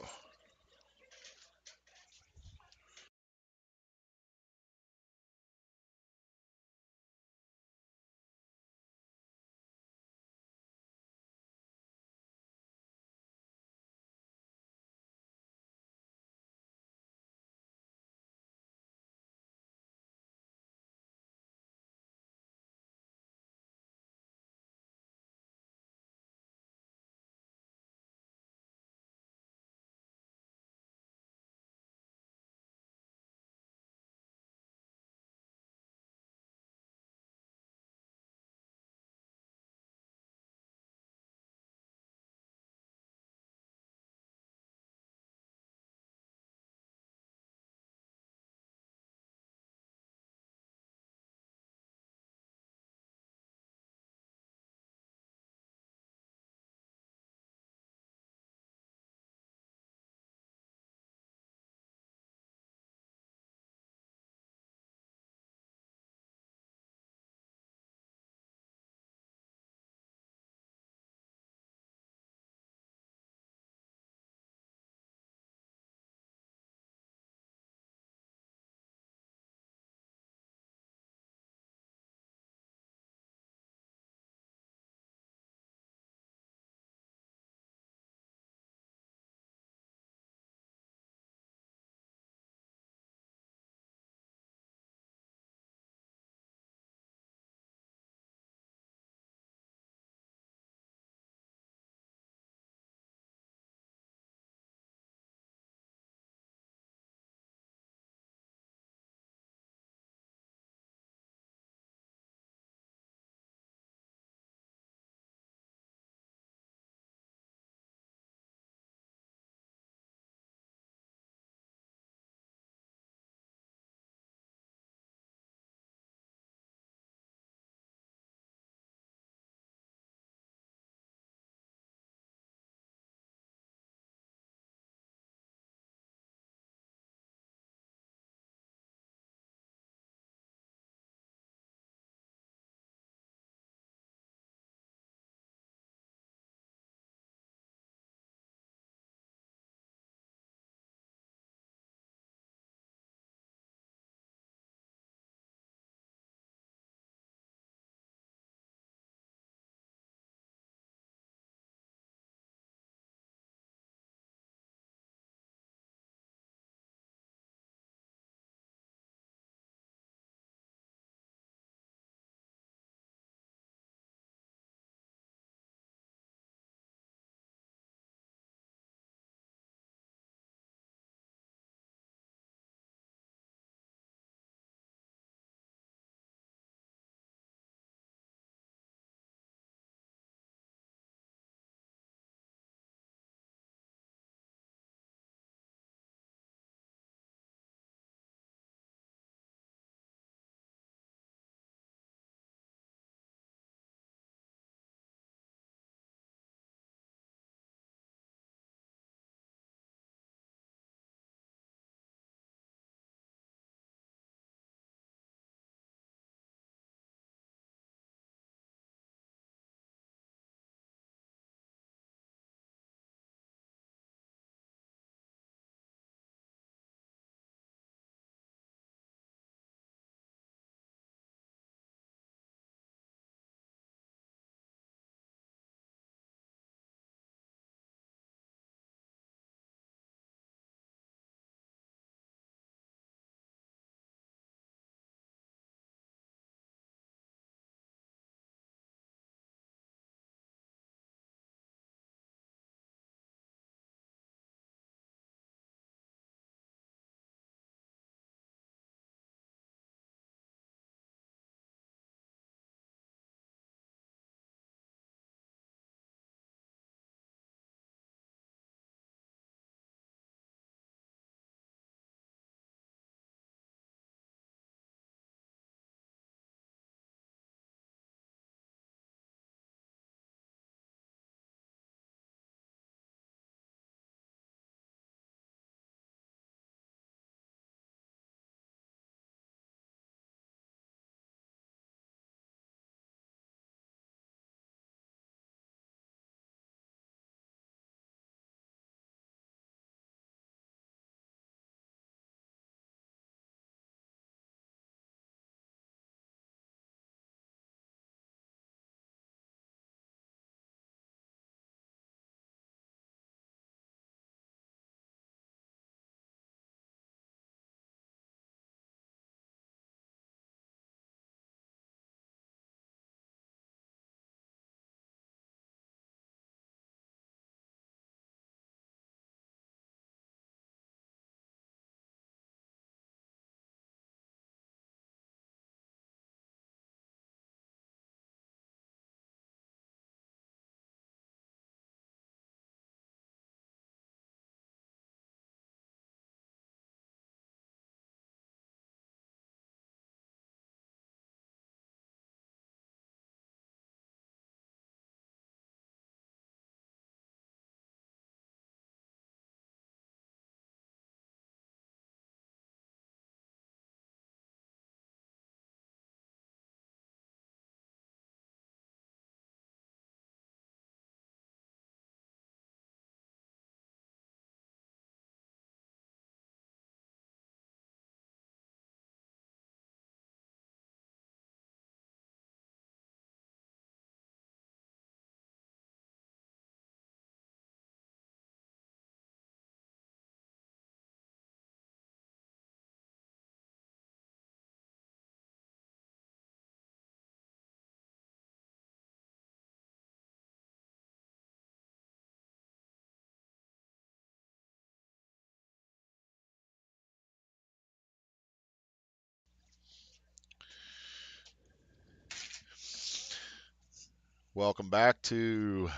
Welcome back to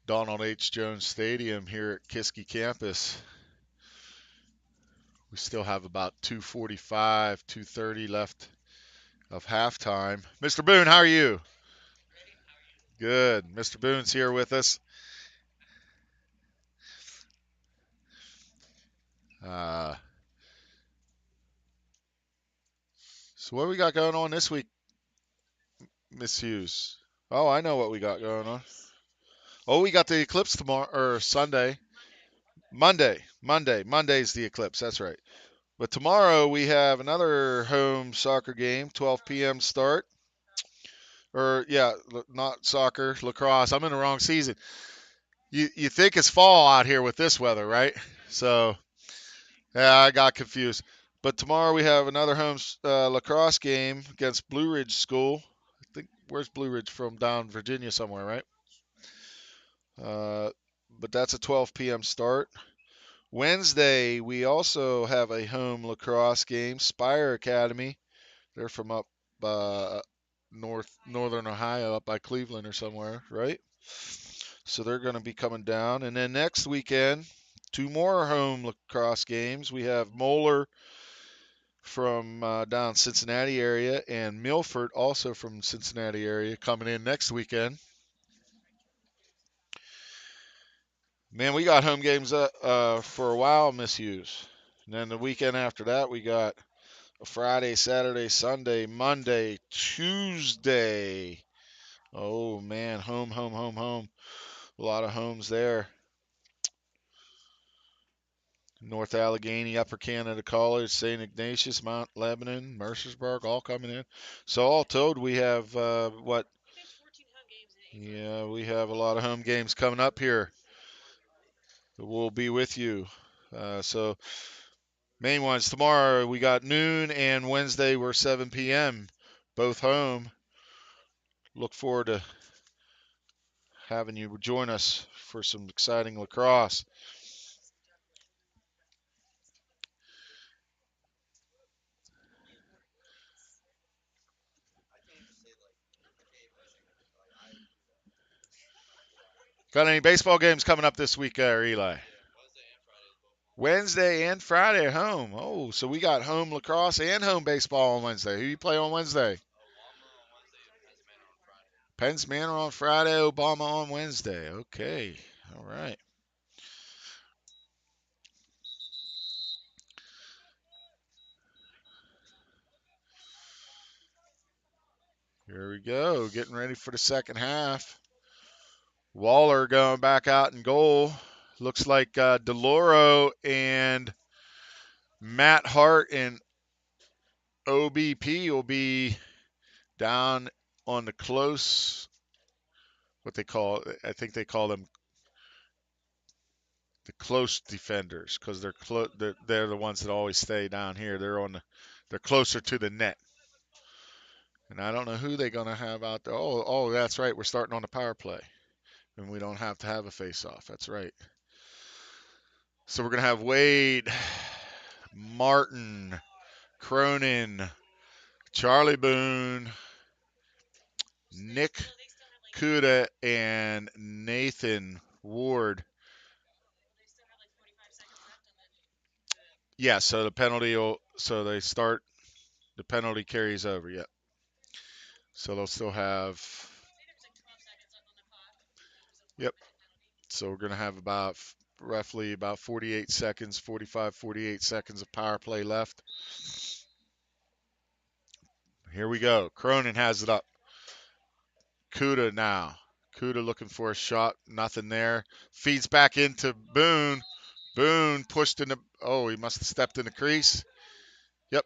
Donald H. Jones Stadium here at Kiski campus. We still have about 2:45, 2:30 left of halftime. Mr. Boone, how are you? Good. Mr. Boone's here with us. Uh, so what we got going on this week, Miss Hughes? Oh, I know what we got going on. Oh, we got the eclipse tomorrow or Sunday. Monday's the eclipse. That's right. But tomorrow we have another home soccer game, 12 p.m. start. Or yeah, not soccer, lacrosse. I'm in the wrong season. You think it's fall out here with this weather, right? So yeah, I got confused. But tomorrow we have another home lacrosse game against Blue Ridge School. I think where's Blue Ridge from? Down Virginia somewhere, right? Uh, but that's a 12 p.m. start. Wednesday we also have a home lacrosse game. Spire Academy. They're from up northern Ohio, up by Cleveland or somewhere, right? So they're going to be coming down. And then next weekend, two more home lacrosse games. We have Moeller from down Cincinnati area and Milford also from Cincinnati area coming in next weekend. Man, we got home games for a while, Miss Hughes. And then the weekend after that, we got a Friday, Saturday, Sunday, Monday, Tuesday. Oh, man, home. A lot of homes there. North Allegheny, Upper Canada College, St. Ignatius, Mount Lebanon, Mercersburg, all coming in. So all told, we have what? Yeah, we have a lot of home games coming up here. We'll be with you. So main ones tomorrow we got noon and Wednesday we're 7 p.m. both home. Look forward to having you join us for some exciting lacrosse. Got any baseball games coming up this week, Eli? Wednesday and Friday at home. Oh, so we got home lacrosse and home baseball on Wednesday. Who you play on Wednesday? Penn's Manor on Friday, Obama on Wednesday. Okay. All right. Here we go. Getting ready for the second half. Waller going back out in goal. Looks like DeLauro and Matt Hart and OBP will be down on the close, what they call, I think they call them the close defenders because they're the ones that always stay down here. They're closer to the net. And I don't know who they're gonna have out there. Oh, that's right. We're starting on the power play, and we don't have to have a face-off. That's right. So we're gonna have Wade, Martin, Cronin, Charlie Boone, Nick Kuda, and Nathan Ward. Yeah. So the penalty will. So they start. The penalty carries over. Yeah. So they'll still have. Yep. So we're going to have about roughly about 48 seconds, 45, 48 seconds of power play left. Here we go. Cronin has it up. Kuda now. Kuda looking for a shot. Nothing there. Feeds back into Boone. Boone pushed in the. Oh, he must have stepped in the crease. Yep.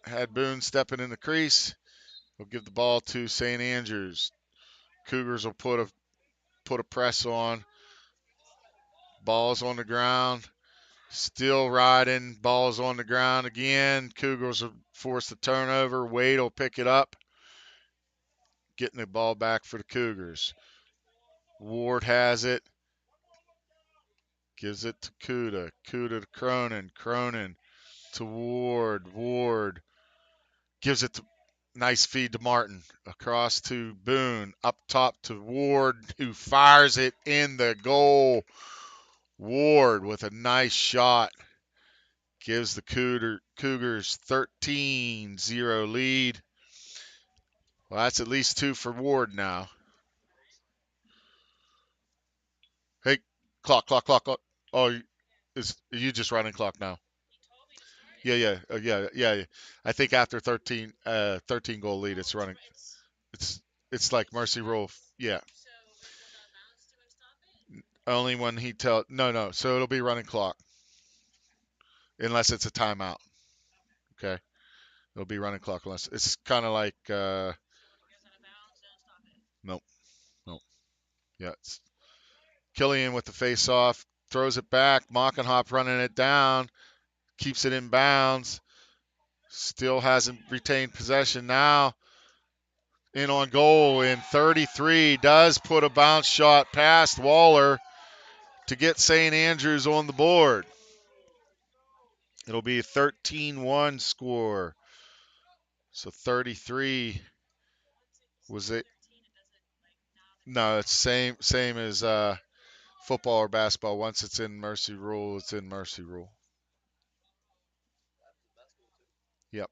Had Boone stepping in the crease. We'll give the ball to St. Andrews. Cougars will put a press on. Ball's on the ground. Still riding. Ball's on the ground again. Cougars will force the turnover. Wade will pick it up. Getting the ball back for the Cougars. Ward has it. Gives it to Kuda. Kuda to Cronin. Cronin to Ward. Ward gives it to Nice feed to Martin. Across to Boone. Up top to Ward, who fires it in the goal. Ward with a nice shot. Gives the Cougars 13-0 lead. Well, that's at least 2 for Ward now. Hey, clock. Oh, are you just running clock now? Yeah. I think after 13 goal lead, it's running. It's like mercy rule. Yeah. Only when he tell no. So it'll be running clock unless it's a timeout. Okay. It'll be running clock unless it's kind of like nope. Yeah. It's Killian with the face off, throws it back. Mockenhop running it down, keeps it in bounds. Still hasn't retained possession now. In on goal in 33, does put a bounce shot past Waller to get St. Andrews on the board. It'll be a 13-1 score. So 33 was it? No, it's same as football or basketball. Once it's in mercy rule, it's in mercy rule. Yep.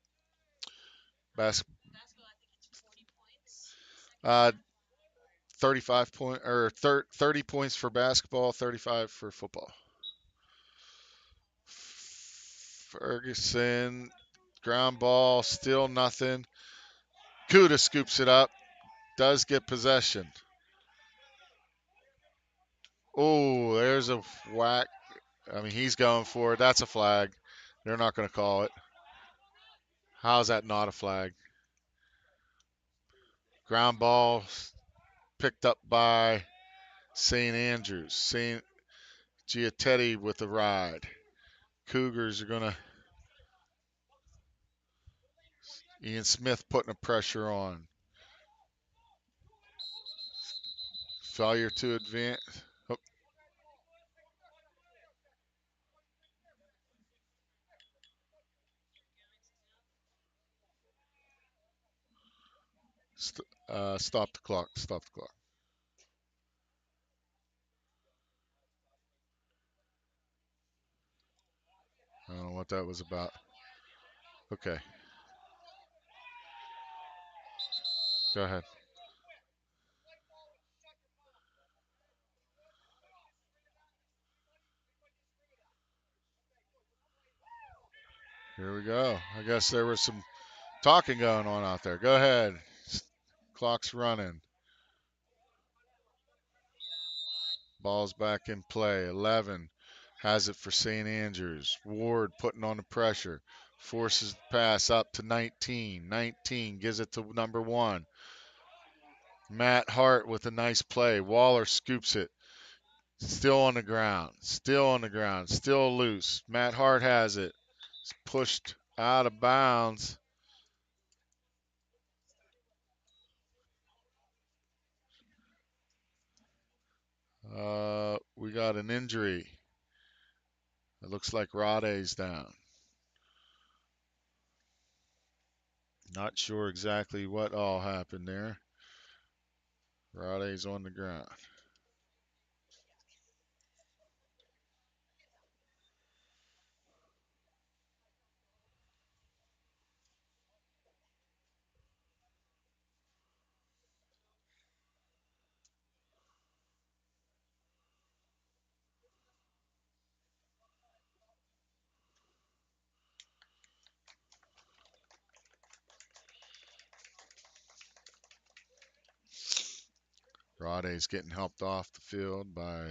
Uh, 35 point or 30 points for basketball, 35 for football. Ferguson, ground ball, still nothing. Kuda scoops it up, does get possession. Oh, there's a whack. I mean, he's going for it. That's a flag. They're not going to call it. How's that not a flag? Ground ball picked up by St. Andrews. St. Giatetti with the ride. Cougars are going to. Ian Smith putting a pressure on. Failure to advance. Oh. Stop the clock. Stop the clock. I don't know what that was about. Okay, go ahead. Here we go. I guess there was some talking going on out there. Go ahead. Clock's running. Ball's back in play. 11 has it for St. Andrews. Ward putting on the pressure. Forces the pass up to 19. 19 gives it to number 1. Matt Hart with a nice play. Waller scoops it. Still on the ground. Still on the ground. Still loose. Matt Hart has it. It's pushed out of bounds. We got an injury. It looks like Rade's down. Not sure exactly what all happened there. Rade's on the ground. Rade's getting helped off the field by,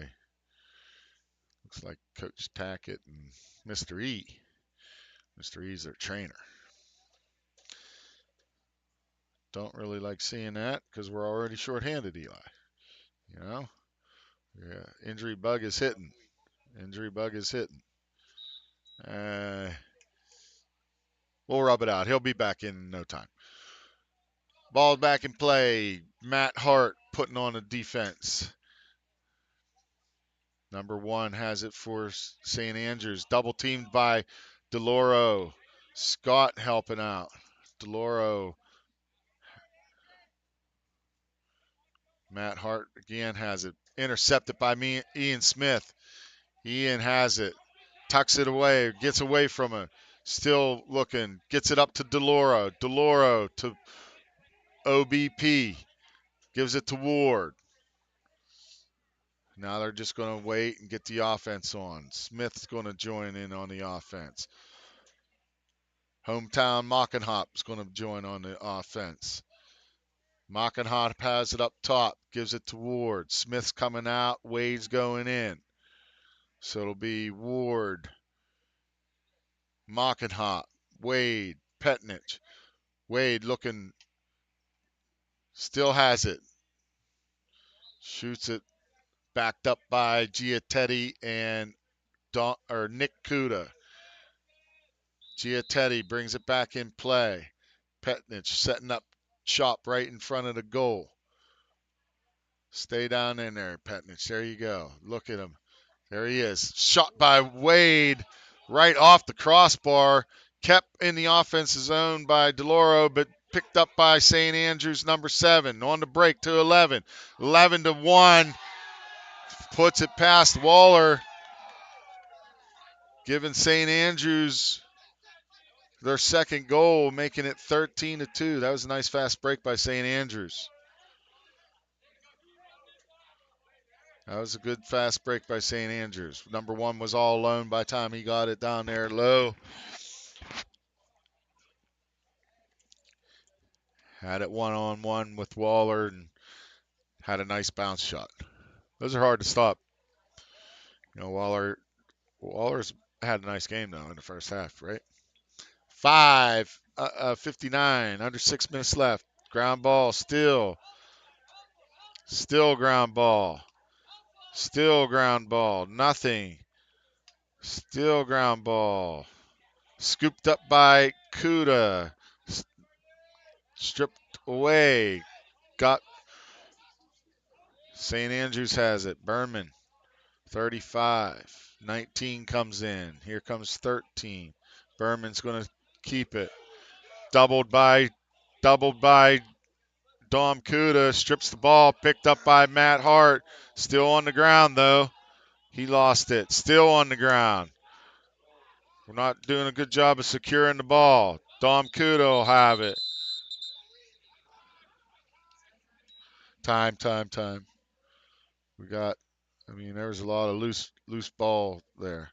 looks like Coach Tackett and Mr. E. Mr. E's their trainer. Don't really like seeing that because we're already shorthanded, Eli. You know? Yeah, injury bug is hitting. Injury bug is hitting. We'll rub it out. He'll be back in no time. Ball back in play. Matt Hart putting on a defense. Number 1 has it for St. Andrews. Double teamed by DeLauro. Scott helping out. DeLauro Matt Hart again has it. Intercepted by Ian Smith. Ian has it. Tucks it away. Gets away from it. Still looking. Gets it up to DeLauro. DeLauro to OBP. Gives it to Ward. Now they're just going to wait and get the offense on. Smith's going to join in on the offense. Hometown Mockenhop is going to join on the offense. Mockenhop has it up top. Gives it to Ward. Smith's coming out. Wade's going in. So it'll be Ward, Mockenhop, Wade, Petnich. Wade looking, still has it. Shoots it, backed up by Giatetti and Nick Kuda. Giatetti brings it back in play. Petnich setting up shop right in front of the goal. Stay down in there, Petnich. There you go. Look at him. There he is. Shot by Wade right off the crossbar. Kept in the offensive zone by DeLauro, but picked up by St. Andrews, number 7. On the break to 11. 11-1. Puts it past Waller. Giving St. Andrews their second goal, making it 13-2. That was a nice fast break by St. Andrews. That was a good fast break by St. Andrews. Number 1 was all alone by the time he got it down there low. Had it one-on-one with Waller and had a nice bounce shot. Those are hard to stop. You know, Waller's had a nice game, though, in the first half, right? 59, under 6 minutes left. Ground ball, still ground ball. Still ground ball, nothing. Still ground ball. Scooped up by Kuda. Stripped away. Got St. Andrews has it. Berman, 35. 19 comes in. Here comes 13. Berman's going to keep it. Doubled by Dom Kuda. Strips the ball. Picked up by Matt Hart. Still on the ground, though. He lost it. Still on the ground. We're not doing a good job of securing the ball. Dom Kuda will have it. Time. There was a lot of loose ball there.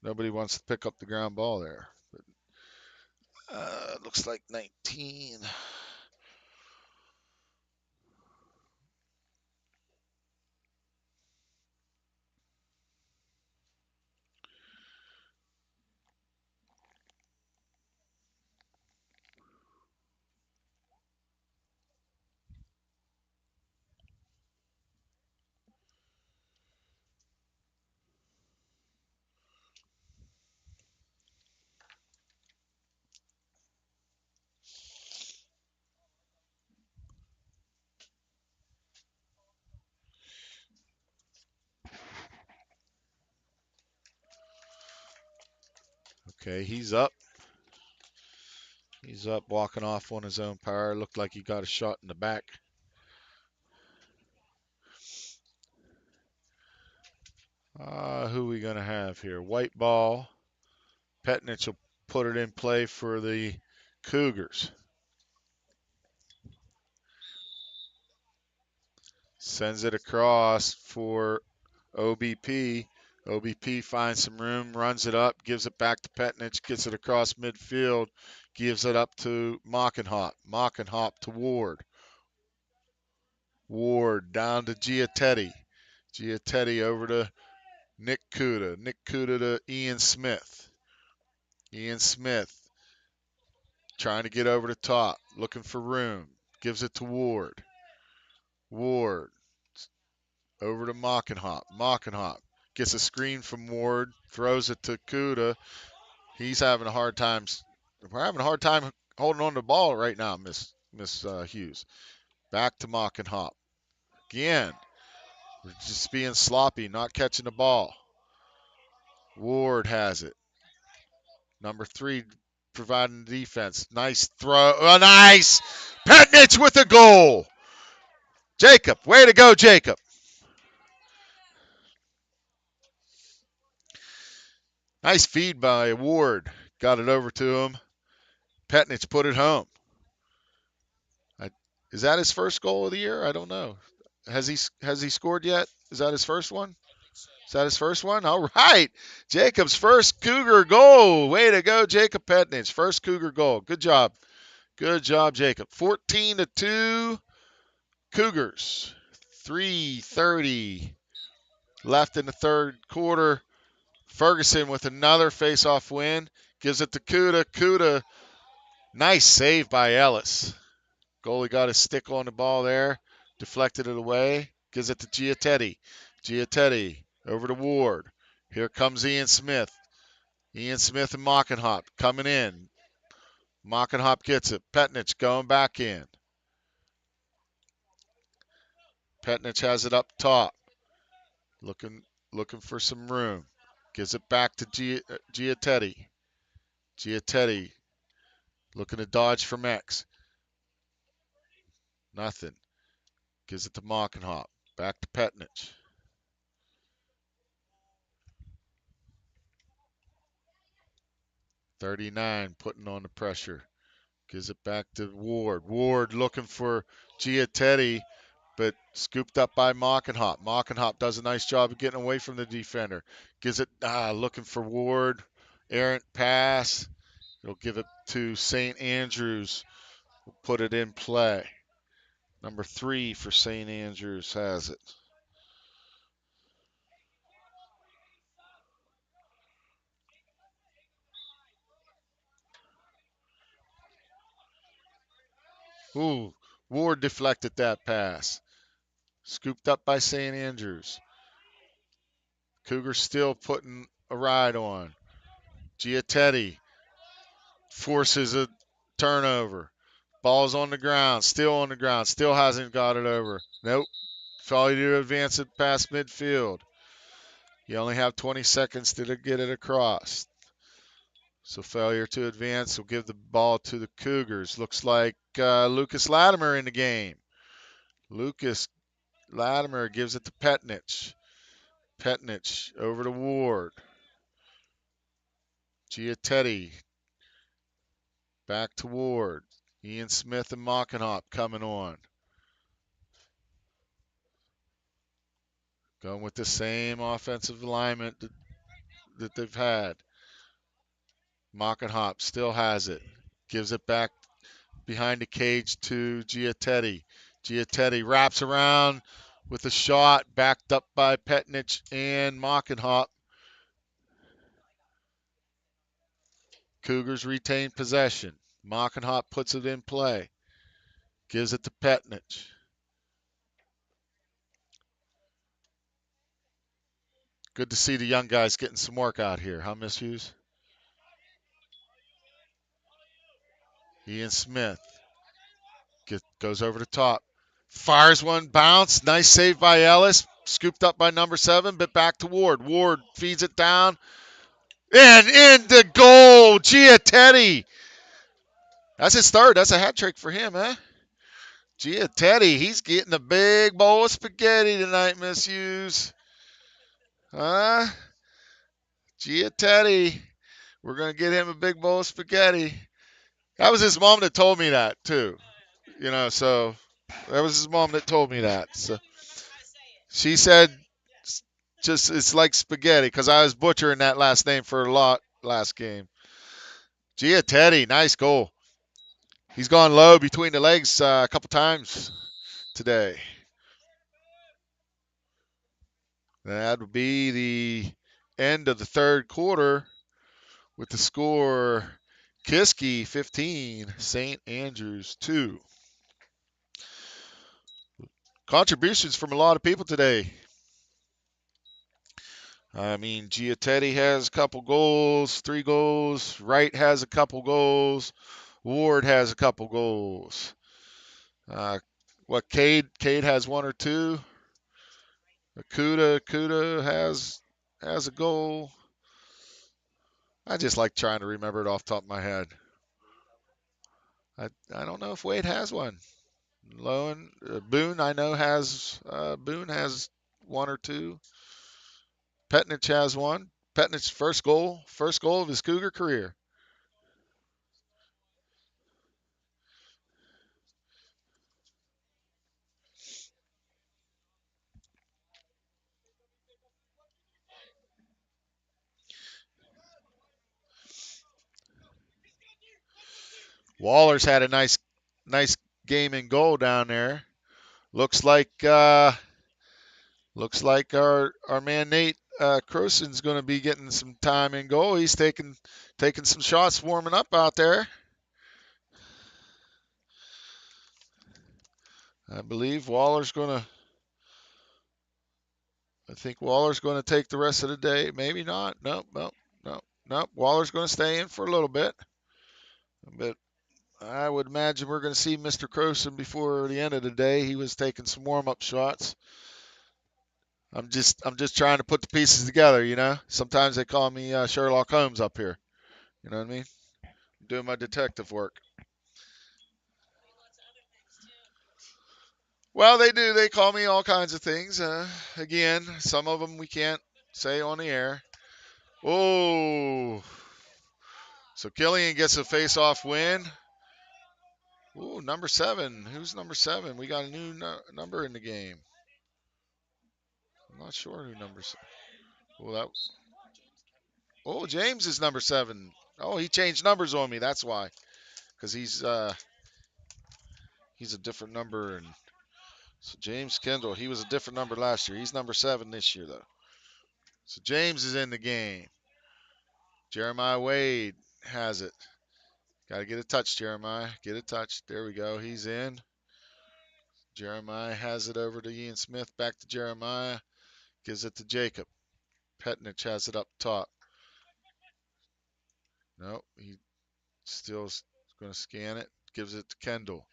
Nobody wants to pick up the ground ball there. But, looks like 19. Okay, he's up. He's up, walking off on his own power. Looked like he got a shot in the back. Who we going to have here? White ball. Petnich will put it in play for the Cougars. Sends it across for OBP. OBP finds some room, runs it up, gives it back to Petnich, gets it across midfield, gives it up to Mockenhop. Mockenhop to Ward. Ward down to Giatetti. Giatetti over to Nick Kuda. Nick Kuda to Ian Smith. Ian Smith trying to get over the top, looking for room. Gives it to Ward. Ward over to Mockenhop. Mockenhop gets a screen from Ward, throws it to Kuda. He's having a hard time. We're having a hard time holding on to the ball right now, Miss Hughes. Back to Mockenhop. Again, we're just being sloppy, not catching the ball. Ward has it. Number 3 providing defense. Nice throw. Nice! Petnich with a goal. Jacob, way to go, Jacob. Nice feed by Ward. Got it over to him. Petnich put it home. Is that his first goal of the year? I don't know. Has he scored yet? Is that his first one? Is that his first one? All right. Jacob's first Cougar goal. Way to go, Jacob Petnich. First Cougar goal. Good job. Good job, Jacob. 14-2 Cougars. 3:30 left in the third quarter. Ferguson with another face-off win. Gives it to Kuda. Kuda, nice save by Ellis. Goalie got his stick on the ball there. Deflected it away. Gives it to Giattetti. Giattetti over to Ward. Here comes Ian Smith. Ian Smith and Mockenhop coming in. Mockenhop gets it. Petnich going back in. Petnich has it up top. Looking for some room. Gives it back to Giattetti. Giattetti looking to dodge from X. Nothing. Gives it to Mockenhop. Back to Petnich. .39 putting on the pressure. Gives it back to Ward. Ward looking for Giattetti, but scooped up by Mockenhop. Mockenhop does a nice job of getting away from the defender. Gives it, looking for Ward. Errant pass. It'll give it to St. Andrews. We'll put it in play. Number 3 for St. Andrews has it. Ooh, Ward deflected that pass. Scooped up by St. Andrews. Cougars still putting a ride on. Giattetti forces a turnover. Ball's on the ground, still on the ground, still hasn't got it over. Nope. Failure to advance it past midfield. You only have 20 seconds to get it across. So failure to advance will give the ball to the Cougars. Looks like Lucas Latimer in the game. Lucas Latimer gives it to Petnich. Petnich over to Ward. Giattetti back to Ward. Ian Smith and Mockenhop coming on. Going with the same offensive alignment that they've had. Mockenhop still has it. Gives it back behind the cage to Giattetti. Giattetti wraps around with a shot backed up by Petnich and Mockenhop. Cougars retain possession. Mockenhop puts it in play. Gives it to Petnich. Good to see the young guys getting some work out here, huh, Miss Hughes? Ian Smith goes over the top. Fires one bounce. Nice save by Ellis. Scooped up by number 7, but back to Ward. Ward feeds it down. And in the goal, Giattetti. That's his third. That's a hat trick for him, huh? Giattetti, he's getting a big bowl of spaghetti tonight, Miss Hughes. Huh? Giattetti. We're going to get him a big bowl of spaghetti. That was his mom that told me that, too. So that was his mom that told me that. So she said, just it's like spaghetti, because I was butchering that last name for a lot last game. Giattetti, nice goal. He's gone low between the legs a couple times today. That would be the end of the third quarter with the score Kiski 15, St. Andrews 2. Contributions from a lot of people today. Giattetti has a couple goals, 3 goals. Wright has a couple goals. Ward has a couple goals. Cade has 1 or 2. Kuda has a goal. I just like trying to remember it off the top of my head. I don't know if Wade has one. Lowen, Boone, I know Boone has one or two. Petnich has one. Petnich's first goal of his Cougar career. Waller's had a nice game in goal down there. Looks like our man Nate Croson's going to be getting some time in goal. He's taking some shots, warming up out there. I believe Waller's going to. I think Waller's going to take the rest of the day. Maybe not. Nope. Waller's going to stay in for a little bit. But I would imagine we're going to see Mr. Croson before the end of the day. He was taking some warm-up shots. I'm just trying to put the pieces together, you know. Sometimes they call me Sherlock Holmes up here. You know what I mean? I'm doing my detective work. Well, they do. They call me all kinds of things. Again, some of them we can't say on the air. Oh, so Killian gets a face-off win. Ooh, number 7. Who's number 7? We got a new number in the game. I'm not sure who number 7. James is number 7. Oh, he changed numbers on me. That's why. Because he's a different number. And so James Kendall, he was a different number last year. He's number 7 this year, though. So James is in the game. Jeremiah Wade has it. Got to get a touch, Jeremiah. Get a touch. There we go. He's in. Jeremiah has it over to Ian Smith. Back to Jeremiah. Gives it to Jacob. Petnich has it up top. No, he still going to scan it. Gives it to Kendall.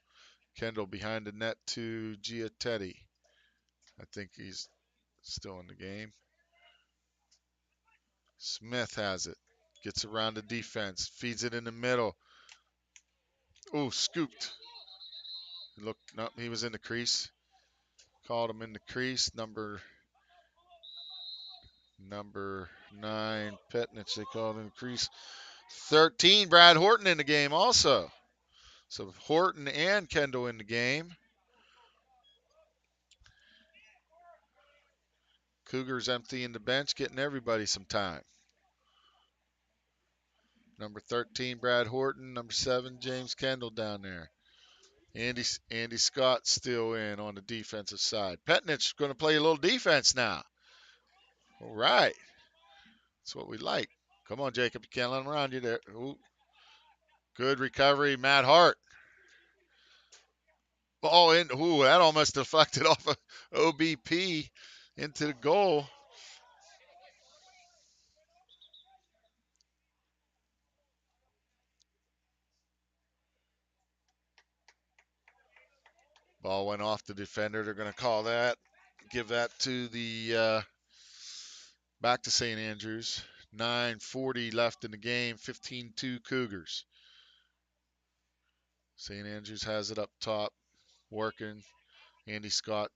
Kendall behind the net to Giatetti. I think he's still in the game. Smith has it. Gets around the defense. Feeds it in the middle. Oh, scooped. Look, no, he was in the crease. Called him in the crease. Number 9, Petnich, they called in the crease. 13, Brad Horton in the game also. So Horton and Kendall in the game. Cougars emptying the bench, getting everybody some time. Number 13, Brad Horton. Number 7, James Kendall down there. Andy Scott still in on the defensive side. Petnich going to play a little defense now. All right. That's what we like. Come on, Jacob. You can't let him around you there. Ooh. Good recovery, Matt Hart. Ball in. Ooh, that almost deflected off of OBP into the goal. Ball went off the defender. They're going to call that. Give that to the back to St. Andrews. 9:40 left in the game. 15-2 Cougars. St. Andrews has it up top. Working. Andy Scott.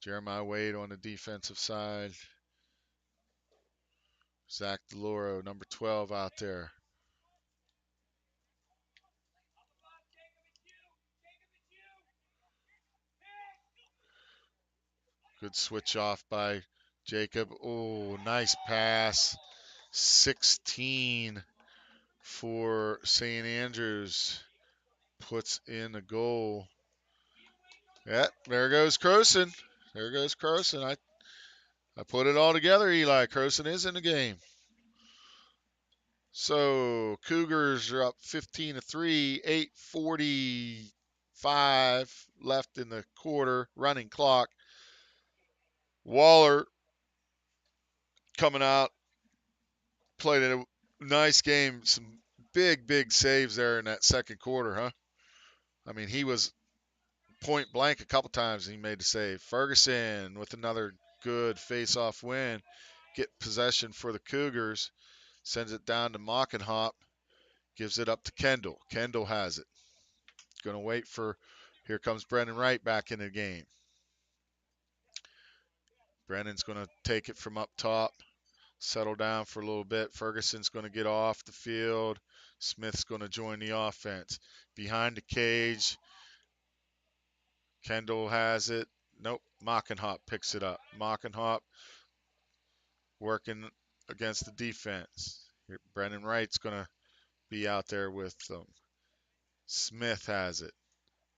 Jeremiah Wade on the defensive side. Zach DeLoro, number 12 out there. Good switch off by Jacob. Oh, nice pass. 16 for St. Andrews. Puts in a goal. Yeah, there goes Croson. I put it all together, Eli. Croson is in the game. So Cougars are up 15-3, 8:45 left in the quarter, running clock. Waller coming out, played a nice game. Some big saves there in that second quarter, huh? I mean, he was point blank a couple times and he made the save. Ferguson with another good face-off win. Get possession for the Cougars. Sends it down to Mockenhop. Gives it up to Kendall. Kendall has it. Going to wait for, here comes Brennan Wright back in the game. Brennan's going to take it from up top, settle down for a little bit. Ferguson's going to get off the field. Smith's going to join the offense. Behind the cage, Kendall has it. Nope, Mockenhop picks it up. Mockenhop working against the defense. Brennan Wright's going to be out there with them. Smith has it.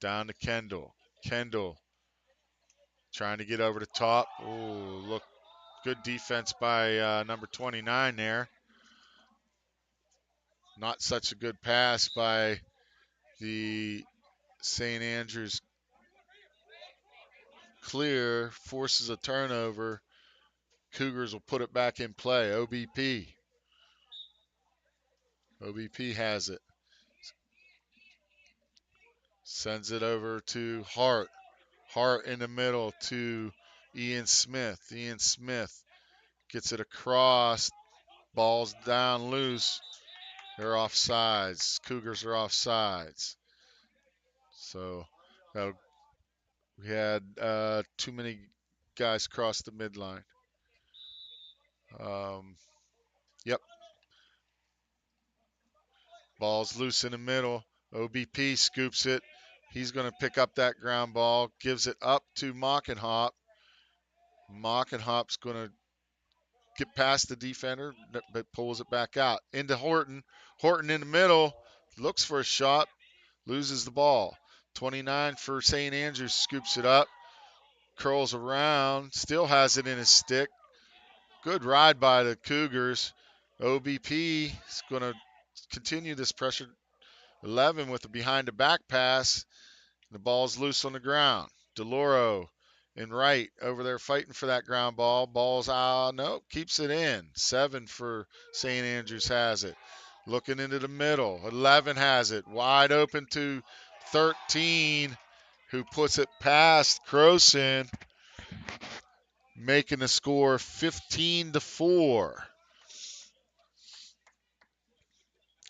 Down to Kendall. Kendall trying to get over the top. Oh, look, good defense by number 29 there. Not such a good pass by the St. Andrews clear. Forces a turnover. Cougars will put it back in play. OBP. OBP has it. Sends it over to Hart. Hart in the middle to Ian Smith. Ian Smith gets it across. Ball's down loose. They're offsides. Cougars are offsides. So we had too many guys cross the midline. Yep. Ball's loose in the middle. OBP scoops it. He's going to pick up that ground ball. Gives it up to Mockenhop. Mockenhop's going to get past the defender, but pulls it back out. Into Horton. Horton in the middle. Looks for a shot. Loses the ball. 29 for St. Andrews scoops it up. Curls around. Still has it in his stick. Good ride by the Cougars. OBP is going to continue this pressure. 11 with a behind the back pass. The ball's loose on the ground. DeLauro and Wright over there fighting for that ground ball. Ball's out. Nope, keeps it in. 7 for St. Andrews has it. Looking into the middle. 11 has it. Wide open to 13, who puts it past Croson, making the score 15-4.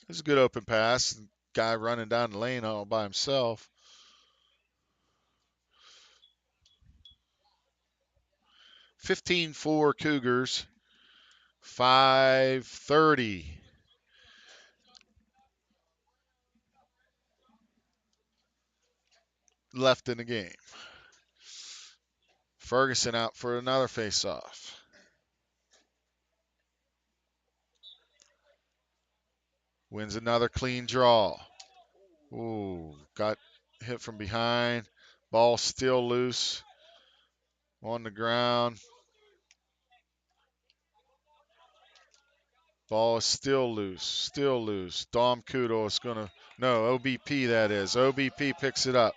It's a good open pass. Guy running down the lane all by himself. 15-4 Cougars. 5:30 left in the game. Ferguson out for another face-off. Wins another clean draw. Ooh, got hit from behind. Ball still loose on the ground. Ball is still loose, still loose. Dom Kudo is going to, no, OBP that is. OBP picks it up.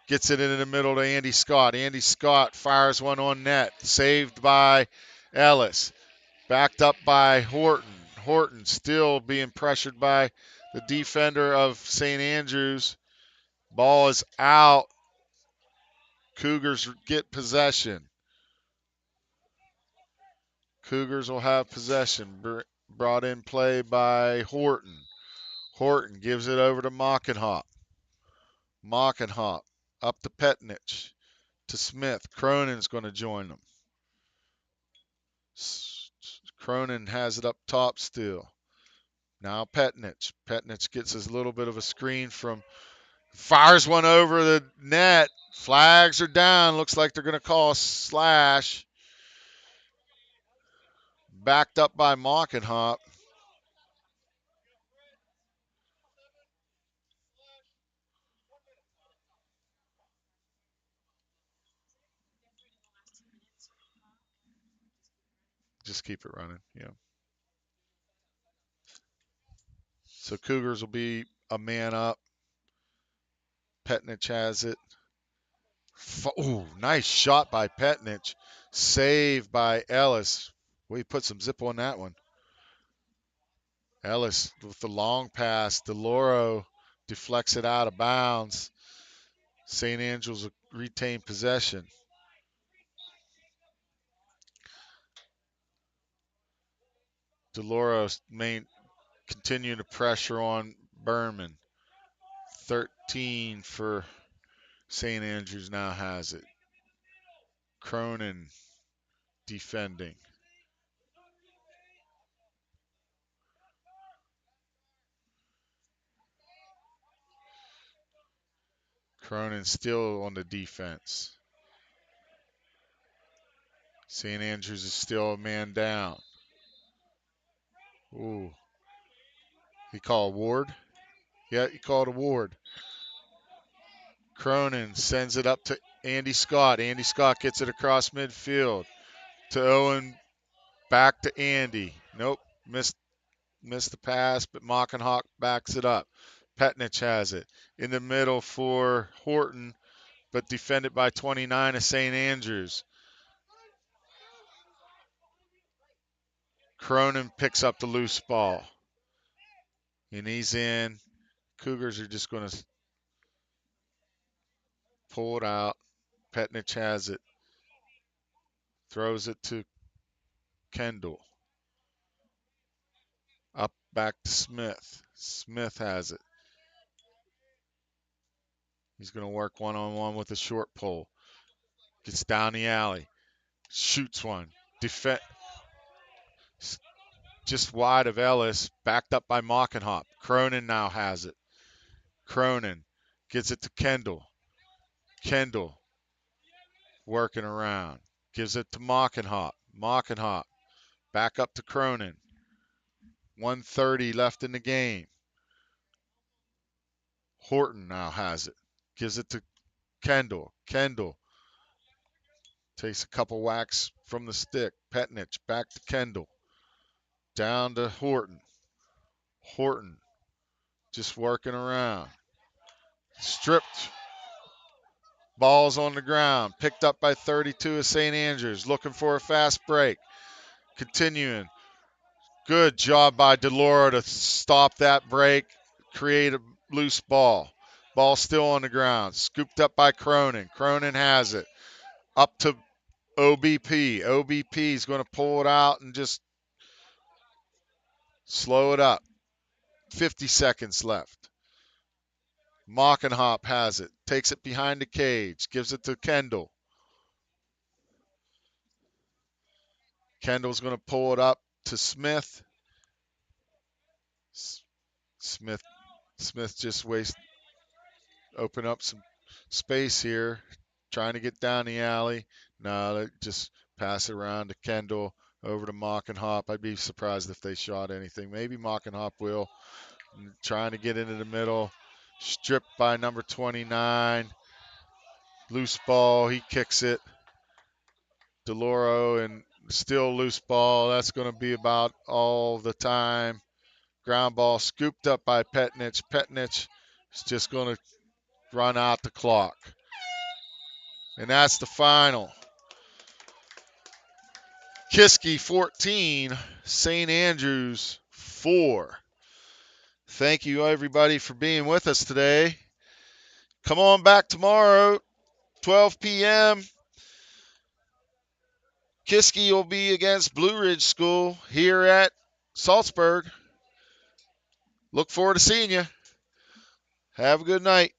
Gets it into the middle to Andy Scott. Andy Scott fires one on net. Saved by Ellis. Backed up by Horton. Horton still being pressured by the defender of St. Andrews. Ball is out. Cougars get possession. Cougars will have possession. Brought in play by Horton. Horton gives it over to Mockenhop. Mockenhop up to Petnich. To Smith. Cronin's going to join them. Cronin has it up top still. Now Petnich. Petnich gets a little bit of a screen from, fires one over the net. Flags are down. Looks like they're going to call a slash. Backed up by Mockenhop. Just keep it running, yeah. So Cougars will be a man up. Petnich has it. Ooh, nice shot by Petnich. Saved by Ellis. We put some zip on that one. Ellis with the long pass. DeLauro deflects it out of bounds. St. Andrews retain possession. DeLauro continue to pressure on Berman. 13 for St. Andrews now has it. Cronin defending. Cronin still on the defense. St. Andrews is still a man down. Ooh. He called Ward? Yeah, he called a Ward. Cronin sends it up to Andy Scott. Andy Scott gets it across midfield to Owen. Back to Andy. Nope. Missed the pass, but Mockenhawk backs it up. Petnich has it. In the middle for Horton, but defended by 29 of St. Andrews. Cronin picks up the loose ball. And he's in. Cougars are just going to pull it out. Petnich has it. Throws it to Kendall. Up back to Smith. Smith has it. He's going to work one-on-one with a short pole. Gets down the alley. Shoots one. Just wide of Ellis. Backed up by Mockenhop. Cronin now has it. Cronin gets it to Kendall. Kendall working around. Gives it to Mockenhop. Mockenhop back up to Cronin. 1:30 left in the game. Horton now has it. Gives it to Kendall. Kendall takes a couple whacks from the stick. Petnich back to Kendall. Down to Horton. Horton just working around. Stripped. Ball's on the ground. Picked up by 32 of St. Andrews. Looking for a fast break. Continuing. Good job by DeLauro to stop that break. Create a loose ball. Ball still on the ground. Scooped up by Cronin. Cronin has it. Up to OBP. OBP is going to pull it out and just slow it up. 50 seconds left. Mockenhop has it. Takes it behind the cage. Gives it to Kendall. Kendall's going to pull it up to Smith. Smith just open up some space here, trying to get down the alley. No, they just pass it around to Kendall, over to Mockenhop. I'd be surprised if they shot anything. Maybe Mockenhop will. Trying to get into the middle. Stripped by number 29. Loose ball. He kicks it. DeLauro and still loose ball. That's going to be about all the time. Ground ball scooped up by Petnich. Petnich is just going to run out the clock. And that's the final. Kiski 14, St. Andrews 4. Thank you, everybody, for being with us today. Come on back tomorrow, 12 p.m. Kiski will be against Blue Ridge School here at Salzburg. Look forward to seeing you. Have a good night.